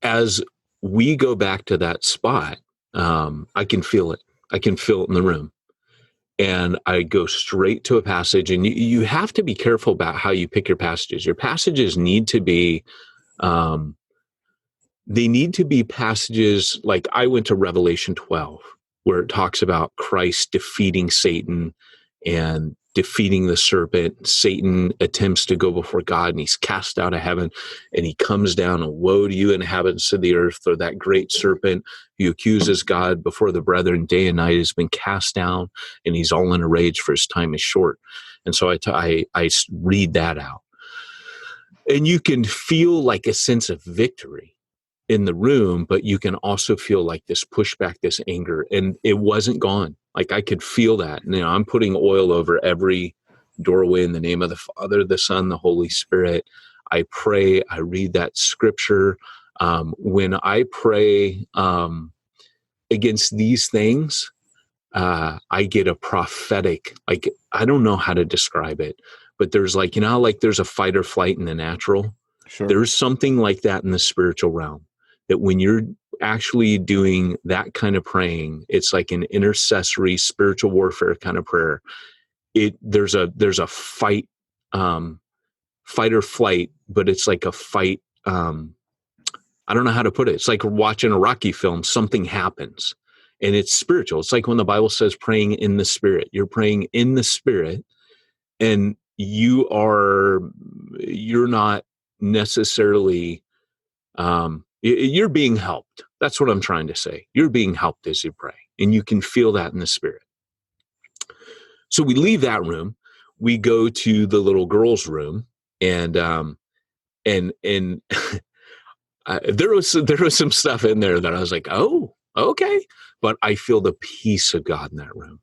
as we go back to that spot, I can feel it. I can feel it in the room. And I go straight to a passage, and you have to be careful about how you pick your passages. Your passages need to be, they need to be passages like I went to Revelation 12, where it talks about Christ defeating Satan and defeating the serpent. Satan attempts to go before God and he's cast out of heaven, and he comes down, and woe to you inhabitants of the earth, for that great serpent who accuses God before the brethren day and night has been cast down, and he's all in a rage, for his time is short. And so I read that out, and you can feel like a sense of victory. in the room, but you can also feel like this pushback, this anger, and it wasn't gone. Like I could feel that. And, I'm putting oil over every doorway in the name of the Father, the Son, the Holy Spirit. I pray, I read that scripture. When I pray against these things, I get a prophetic, like, I don't know how to describe it, but there's like, like there's a fight or flight in the natural. Sure. There's something like that in the spiritual realm, that when you're actually doing that kind of praying, it's like an intercessory spiritual warfare kind of prayer. There's a fight, fight or flight, but it's like a fight. I don't know how to put it. It's like watching a Rocky film. Something happens and it's spiritual. It's like when the Bible says praying in the Spirit. You're praying in the Spirit, and you're not necessarily, you're being helped. That's what I'm trying to say. You're being helped as you pray, and you can feel that in the Spirit. So we leave that room, we go to the little girl's room, and there was some stuff in there that I was like, oh, okay. But I feel the peace of God in that room.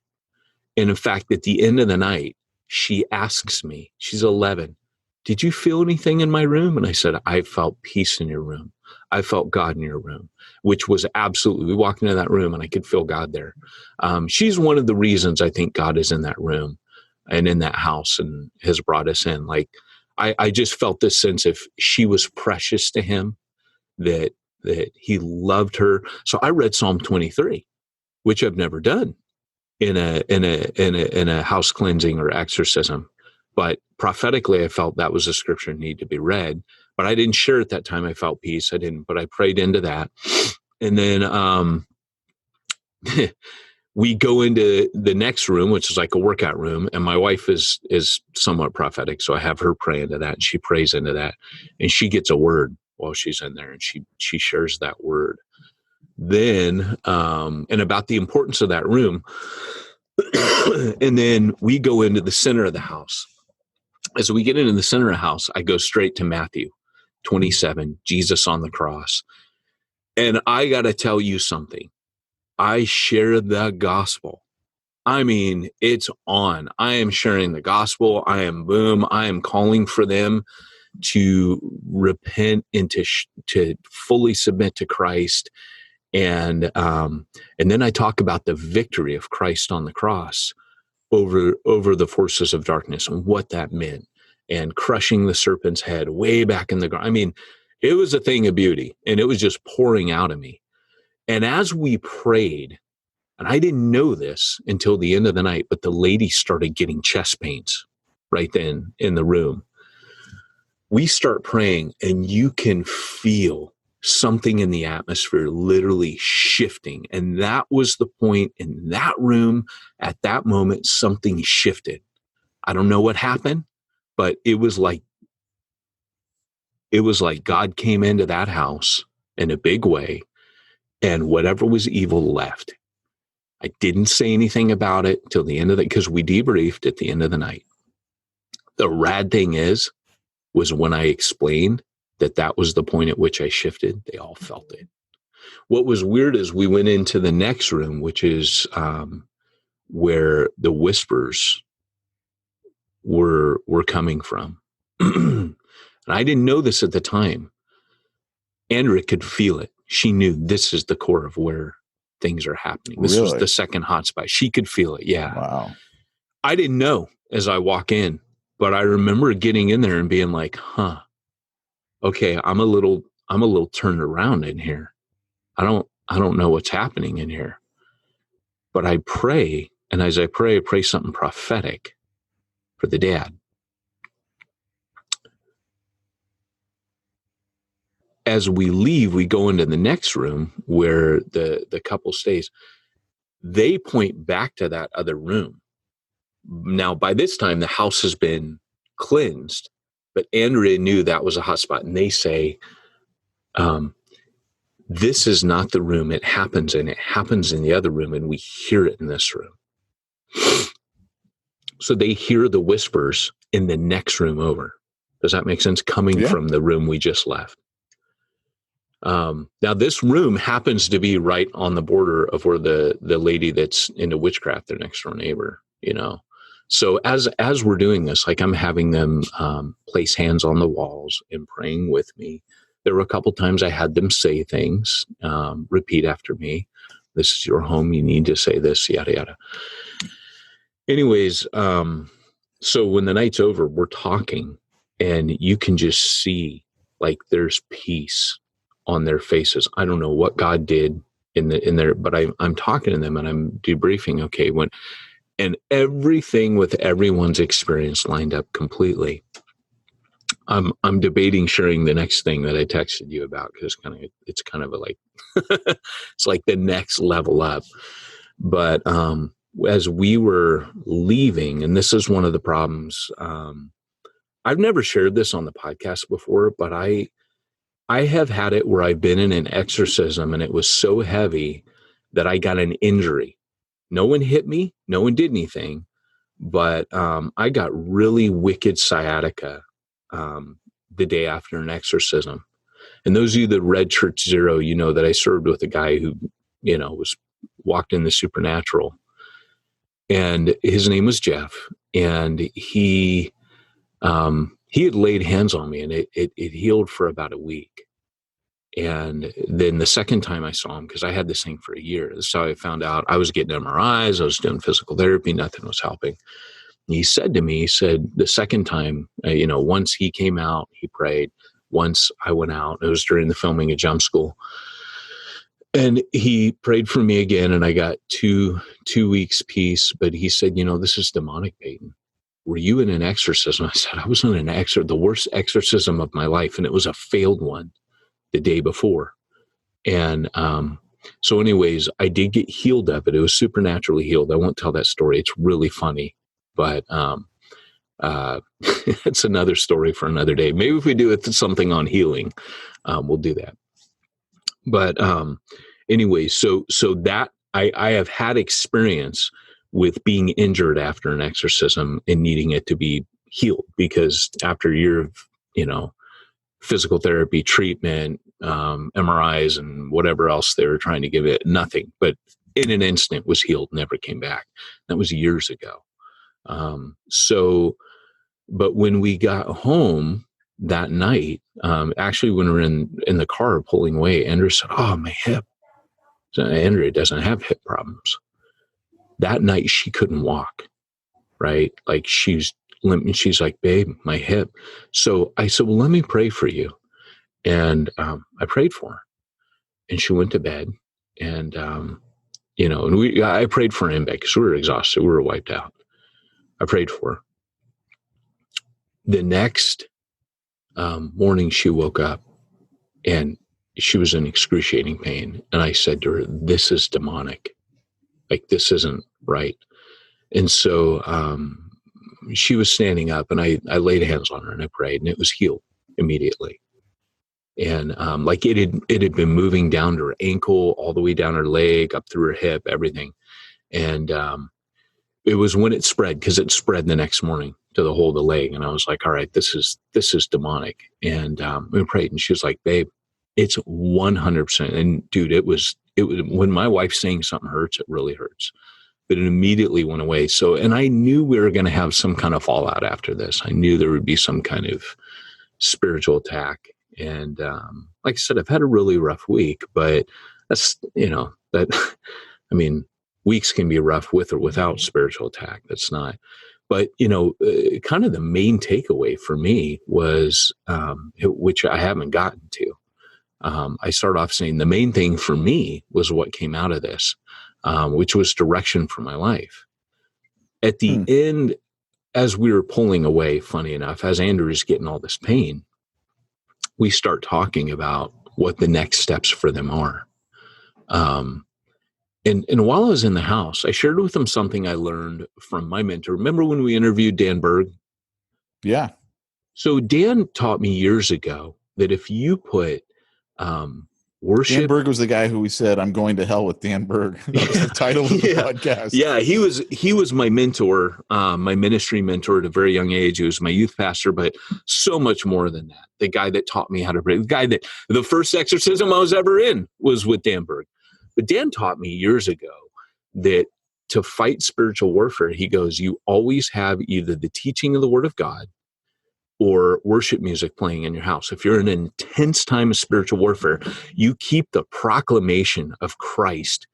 And in fact, at the end of the night, she asks me, she's 11, did you feel anything in my room? And I said, I felt peace in your room. I felt God in your room, which was absolutely, we walked into that room and I could feel God there. She's one of the reasons I think God is in that room and in that house and has brought us in. Like, I just felt this sense of she was precious to him, that he loved her. So I read Psalm 23, which I've never done in a house cleansing or exorcism. But prophetically, I felt that was a scripture need to be read. But I didn't share at that time. I felt peace. I didn't, but I prayed into that. And then we go into the next room, which is like a workout room. And my wife is somewhat prophetic. So I have her pray into that, and she prays into that. And she gets a word while she's in there, and she shares that word. Then, and about the importance of that room. And then we go into the center of the house. As we get into the center of the house, I go straight to Matthew 27, Jesus on the cross. And I got to tell you something. I share the gospel. I mean, it's on. I am sharing the gospel. I am calling for them to repent and to fully submit to Christ. And then I talk about the victory of Christ on the cross over the forces of darkness and what that meant, and crushing the serpent's head way back in the ground. I mean, it was a thing of beauty, and it was just pouring out of me. And as we prayed, and I didn't know this until the end of the night, but the lady started getting chest pains right then in the room. We start praying, and you can feel something in the atmosphere literally shifting. And that was the point in that room. At that moment, something shifted. I don't know what happened, but it was like God came into that house in a big way, and whatever was evil left. I didn't say anything about it till the end of it, because we debriefed at the end of the night. The rad thing was when I explained that was the point at which I shifted, they all felt it. What was weird is we went into the next room, which is where the whispers were coming from. And I didn't know this at the time. Andrea could feel it. She knew this is the core of where things are happening. This was the second hotspot. She could feel it. Yeah. Wow. I didn't know as I walk in, but I remember getting in there and being like, huh, okay, I'm a little turned around in here. I don't know what's happening in here. But I pray, and as I pray something prophetic for the dad. As we leave, we go into the next room where the couple stays. They point back to that other room. Now, by this time, the house has been cleansed, but Andrea knew that was a hot spot. And they say, this is not the room it happens in. It happens in the other room, and we hear it in this room. So they hear the whispers in the next room over. Does that make sense? Coming from the room we just left. Now this room happens to be right on the border of where the lady that's into witchcraft, their next door neighbor, So as we're doing this, like I'm having them place hands on the walls and praying with me. There were a couple times I had them say things, repeat after me. This is your home. You need to say this, yada, yada. Anyways, so when the night's over, we're talking and you can just see like there's peace on their faces. I don't know what God did in there, but I'm talking to them and I'm debriefing. Okay. And everything with everyone's experience lined up completely. I'm debating sharing the next thing that I texted you about because it's kind of a like it's like the next level up. But as we were leaving, and this is one of the problems, I've never shared this on the podcast before, but I have had it where I've been in an exorcism and it was so heavy that I got an injury. No one hit me, no one did anything, but I got really wicked sciatica the day after an exorcism. And those of you that read Church Zero, you know that I served with a guy who, was walked in the supernatural. And his name was Jeff. And he had laid hands on me and it healed for about a week. And then the second time I saw him, because I had this thing for a year, that's how I found out. I was getting MRIs, I was doing physical therapy, nothing was helping. He said to me, the second time, once he came out, he prayed. Once I went out, it was during the filming of Jump School. And he prayed for me again, and I got 2 weeks peace. But he said, this is demonic, Peyton. Were you in an exorcism? I said, I was in the worst exorcism of my life, and it was a failed one the day before. And so anyways, I did get healed of it. It was supernaturally healed. I won't tell that story. It's really funny. But it's another story for another day. Maybe if we do something on healing, we'll do that. But anyway, so that I have had experience with being injured after an exorcism and needing it to be healed, because after a year of, physical therapy, treatment, MRIs and whatever else they were trying to give it, nothing, but in an instant was healed, never came back. That was years ago. But when we got home that night, actually when we were in the car pulling away, Andrea said, "Oh, my hip." So Andrea doesn't have hip problems. That night she couldn't walk, right? Like she's limp, and she's like, "Babe, my hip." So I said, "Well, let me pray for you." And I prayed for her, and she went to bed. And and I prayed for her in bed because we were exhausted, we were wiped out. I prayed for her. The next morning, she woke up and she was in excruciating pain. And I said to her, "This is demonic. Like, this isn't right." And so she was standing up, and I laid hands on her and I prayed, and it was healed immediately. And like it had been moving down to her ankle, all the way down her leg, up through her hip, everything. And it was when it spread, because it spread the next morning to the whole of the leg. And I was like, all right, this is demonic. And we prayed, and she was like, "Babe, it's 100%. And dude, it was when my wife's saying something hurts, it really hurts. But it immediately went away. So, and I knew we were going to have some kind of fallout after this. I knew there would be some kind of spiritual attack. And like I said, I've had a really rough week, but that's, weeks can be rough with or without spiritual attack. That's not. But, kind of the main takeaway for me was, which I haven't gotten to. I start off saying the main thing for me was what came out of this, which was direction for my life. At the end, as we were pulling away, funny enough, as Andrew's getting all this pain, we start talking about what the next steps for them are. And while I was in the house, I shared with them something I learned from my mentor. Remember when we interviewed Dan Berg? Yeah. So Dan taught me years ago that if you put Dan worship. Berg was the guy who we said, "I'm going to hell with Dan Berg." That was the title of the podcast. Yeah, he was my mentor, my ministry mentor at a very young age. He was my youth pastor, but so much more than that. The guy that taught me how to pray. The guy that the first exorcism I was ever in was with Dan Berg. But Dan taught me years ago that to fight spiritual warfare, he goes, you always have either the teaching of the Word of God or worship music playing in your house. If you're in an intense time of spiritual warfare, you keep the proclamation of Christ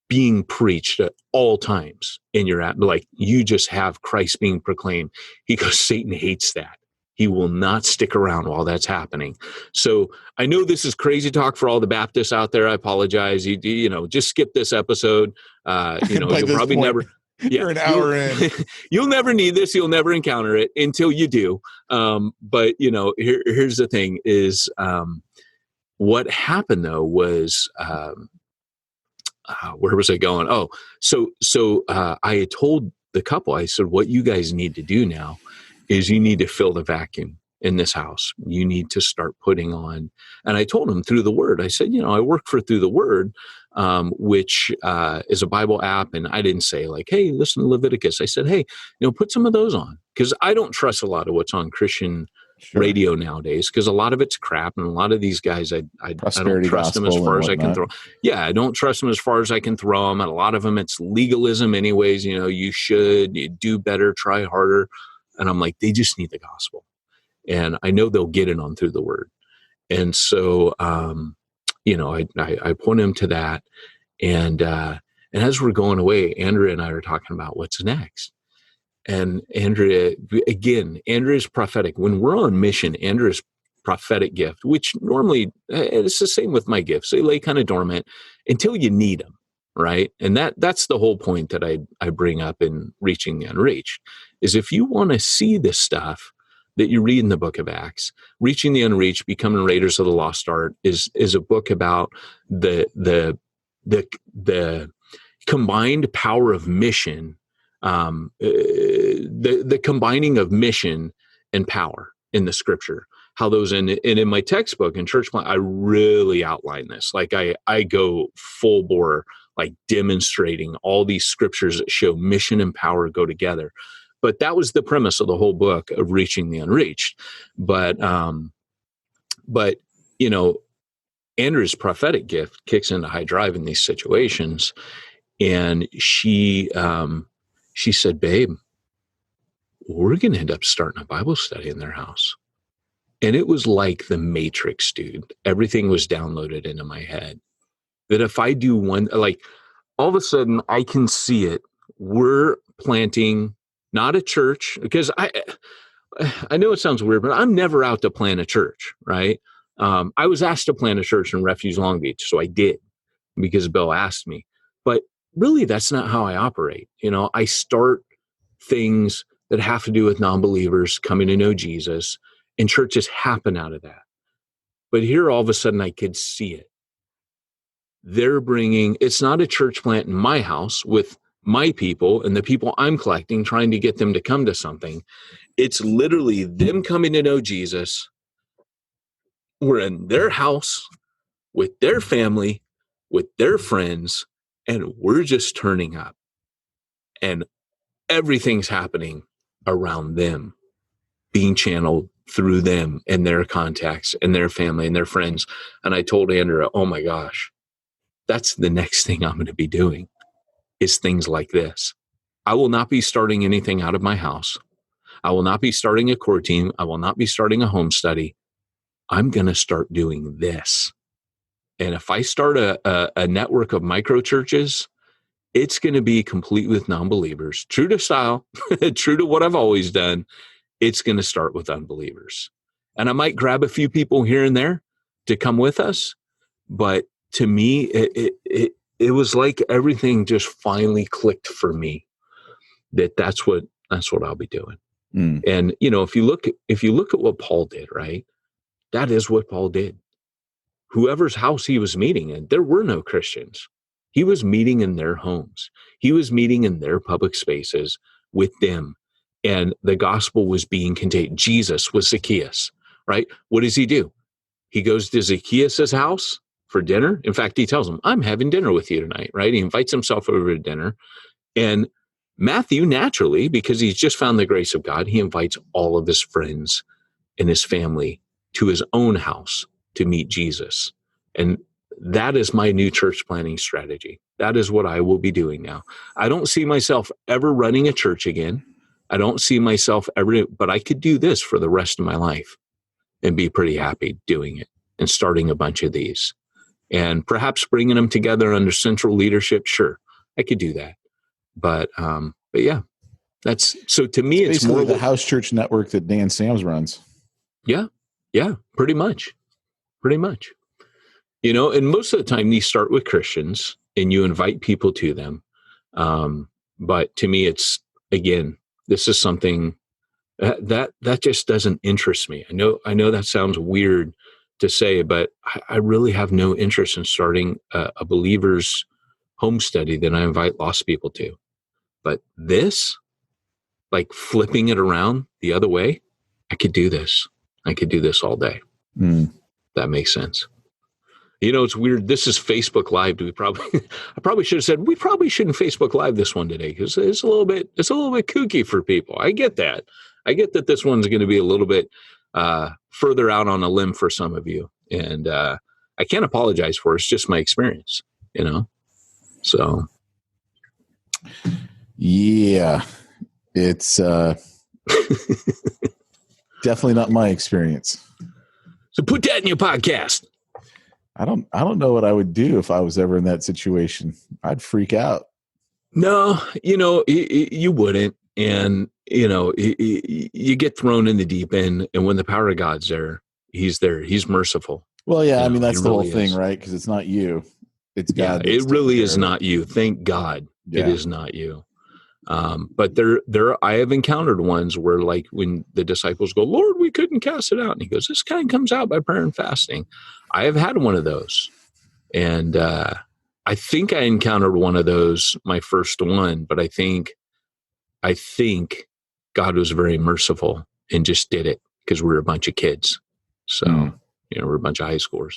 being preached at all times in your app. Like you just have Christ being proclaimed. He goes, Satan hates that. He will not stick around while that's happening. So I know this is crazy talk for all the Baptists out there. I apologize. You know, just skip this episode. You'll probably never. You're an hour in. You'll never need this. You'll never encounter it until you do. But here's the thing: is what happened though was where was I going? Oh, so I had told the couple. I said, what you guys need to do now is you need to fill the vacuum in this house. You need to start putting on. And I told them through the Word. I said, I work for Through the Word, which is a Bible app. And I didn't say like, hey, listen to Leviticus. I said, hey, put some of those on, because I don't trust a lot of what's on Christian radio nowadays, because a lot of it's crap, and a lot of these guys I don't trust them as far as I can throw. Yeah, I don't trust them as far as I can throw them. And a lot of them, it's legalism anyways. You do better, try harder. And I'm like, they just need the gospel. And I know they'll get it on Through the Word. And so, I point them to that. And as we're going away, Andrea and I are talking about what's next. And Andrea's prophetic. When we're on mission, Andrea's prophetic gift, which normally it's the same with my gifts. They lay kind of dormant until you need them, right? And that's the whole point that I bring up in Reaching the Unreached, is if you want to see this stuff that you read in the book of Acts, Reaching the Unreached, Becoming Raiders of the Lost Art is a book about the combined power of mission, the combining of mission and power in the scripture, how those and in my textbook in church plan, I really outline this. Like I go full bore, like demonstrating all these scriptures that show mission and power go together. But that was the premise of the whole book of Reaching the Unreached. But Andrew's prophetic gift kicks into high drive in these situations. And she said, babe, we're going to end up starting a Bible study in their house. And it was like the Matrix, dude. Everything was downloaded into my head. That if I do one, like all of a sudden I can see it. We're planting not a church, because I know it sounds weird, but I'm never out to plant a church, right? I was asked to plant a church in Refuge Long Beach, so I did because Bill asked me. But really, that's not how I operate. I start things that have to do with non-believers coming to know Jesus, and churches happen out of that. But here, all of a sudden, I could see it. It's not a church plant in my house with my people and the people I'm collecting, trying to get them to come to something. It's literally them coming to know Jesus. We're in their house with their family, with their friends, and we're just turning up. And everything's happening around them, being channeled through them and their contacts and their family and their friends. And I told Andrea, oh my gosh, that's the next thing I'm going to be doing, is things like this. I will not be starting anything out of my house. I will not be starting a core team. I will not be starting a home study. I'm going to start doing this. And if I start a network of micro churches, it's going to be complete with non-believers, true to style, true to what I've always done. It's going to start with unbelievers. And I might grab a few people here and there to come with us. But to me, it was like everything just finally clicked for me that's what I'll be doing. Mm. And, if you look at what Paul did, right, that is what Paul did. Whoever's house he was meeting in, there were no Christians. He was meeting in their homes. He was meeting in their public spaces with them. And the gospel was being contained. Jesus was Zacchaeus, right? What does he do? he goes to Zacchaeus' house for dinner. In fact, he tells him, I'm having dinner with you tonight, right? He invites himself over to dinner. And Matthew, naturally, because he's just found the grace of God, he invites all of his friends and his family to his own house to meet Jesus. And that is my new church planning strategy. That is what I will be doing now. I don't see myself ever running a church again. I don't see myself ever, but I could do this for the rest of my life and be pretty happy doing it and starting a bunch of these and perhaps bringing them together under central leadership. Sure, I could do that. But yeah, that's, so to me, it's basically more the house church network that Dan Sams runs. Yeah, pretty much. You know, and most of the time these start with Christians and you invite people to them. But to me, it's, again, this is something that just doesn't interest me. I know that sounds weird to say, but I really have no interest in starting a believer's home study that I invite lost people to. But this, like flipping it around the other way, I could do this. I could do this all day. That makes sense. You know, it's weird. This is Facebook Live. I probably should have said, we probably shouldn't Facebook Live this one today because it's a little bit kooky for people. I get that. I get that this one's going to be a little bit further out on a limb for some of you. And I can't apologize for it. It's just my experience, you know? So. Yeah, it's definitely not my experience. So put that in your podcast. I don't know what I would do if I was ever in that situation. I'd freak out. No, you know, you wouldn't. And, you know, you get thrown in the deep end. And when the power of God's there. He's merciful. Well, yeah, I mean, that's the really whole thing, is. right? Because it's not you. It's God. Yeah, it really is not you. Thank God it is not you. But I have encountered ones where, like, when the disciples go, Lord, we couldn't cast it out. And he goes, this kind comes out by prayer and fasting. I have had one of those. And I think I encountered one of those, my first one, but I think God was very merciful and just did it because we were a bunch of kids. So, you know, we're a bunch of high schoolers.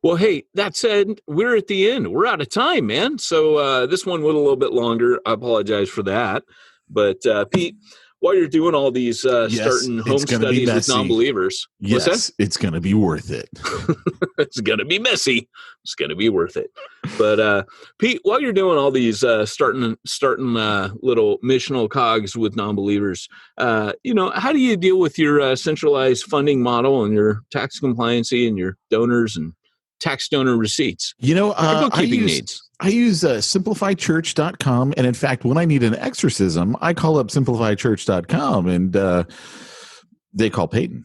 Well, hey, that said, we're at the end. We're out of time, man. So this one went a little bit longer. I apologize for that. But Pete, while you're doing all these starting home studies with non-believers, yes, it's going to be worth it. It's going to be messy. It's going to be worth it. But Pete, while you're doing all these starting little missional cogs with non-believers, you know, how do you deal with your centralized funding model and your tax compliancy and your donors and tax donor receipts? You know, bookkeeping needs. I use simplifychurch.com. And in fact, when I need an exorcism, I call up simplifychurch.com and they call Peyton.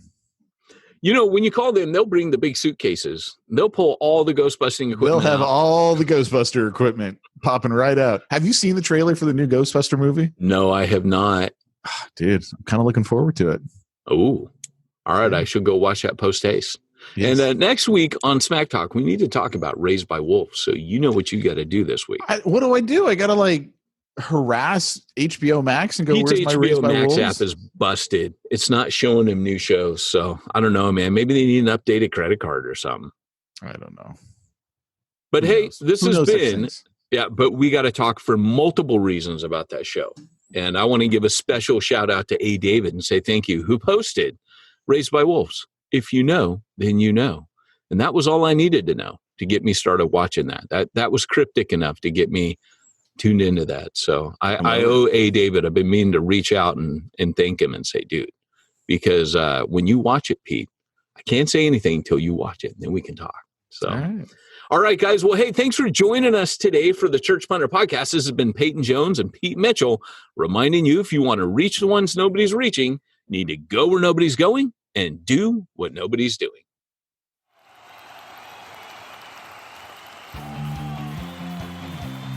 You know, when you call them, they'll bring the big suitcases. They'll pull all the ghost-busting equipment. They'll have out. all the Ghostbuster equipment popping right out. Have you seen the trailer for the new Ghostbuster movie? No, I have not. Dude, I'm kind of looking forward to it. Oh, all right. I should go watch that post-haste. Yes. And next week on Smack Talk, we need to talk about Raised by Wolves. So you know what you got to do this week. What do? I got to harass HBO Max and go, Pete's where's my HBO Raised by Max Wolves? app is busted. It's not showing him new shows. So I don't know, man. Maybe they need an updated credit card or something. I don't know. But hey, this has been, yeah, but we got to talk for multiple reasons about that show. And I want to give a special shout out to A. David and say thank you, who posted Raised by Wolves. If you know, then you know. And that was all I needed to know to get me started watching that. That was cryptic enough to get me tuned into that. So I owe A. David. I've been meaning to reach out and thank him and say, dude, because when you watch it, Pete, I can't say anything until you watch it, and then we can talk. So, all right, guys. Well, hey, thanks for joining us today for the Church Planter Podcast. This has been Peyton Jones and Pete Mitchell reminding you, if you want to reach the ones nobody's reaching, you need to go where nobody's going and do what nobody's doing.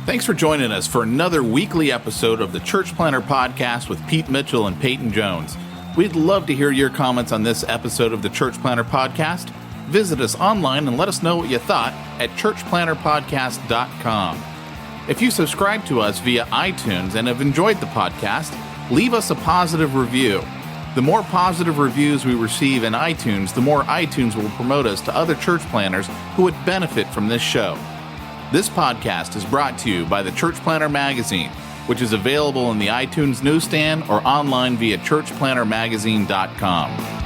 Thanks for joining us for another weekly episode of the Church Planter Podcast with Pete Mitchell and Peyton Jones. We'd love to hear your comments on this episode of the Church Planter Podcast. Visit us online and let us know what you thought at churchplanterpodcast.com. If you subscribe to us via iTunes and have enjoyed the podcast, leave us a positive review. The more positive reviews we receive in iTunes, the more iTunes will promote us to other church planners who would benefit from this show. This podcast is brought to you by the Church Planner Magazine, which is available in the iTunes newsstand or online via churchplannermagazine.com.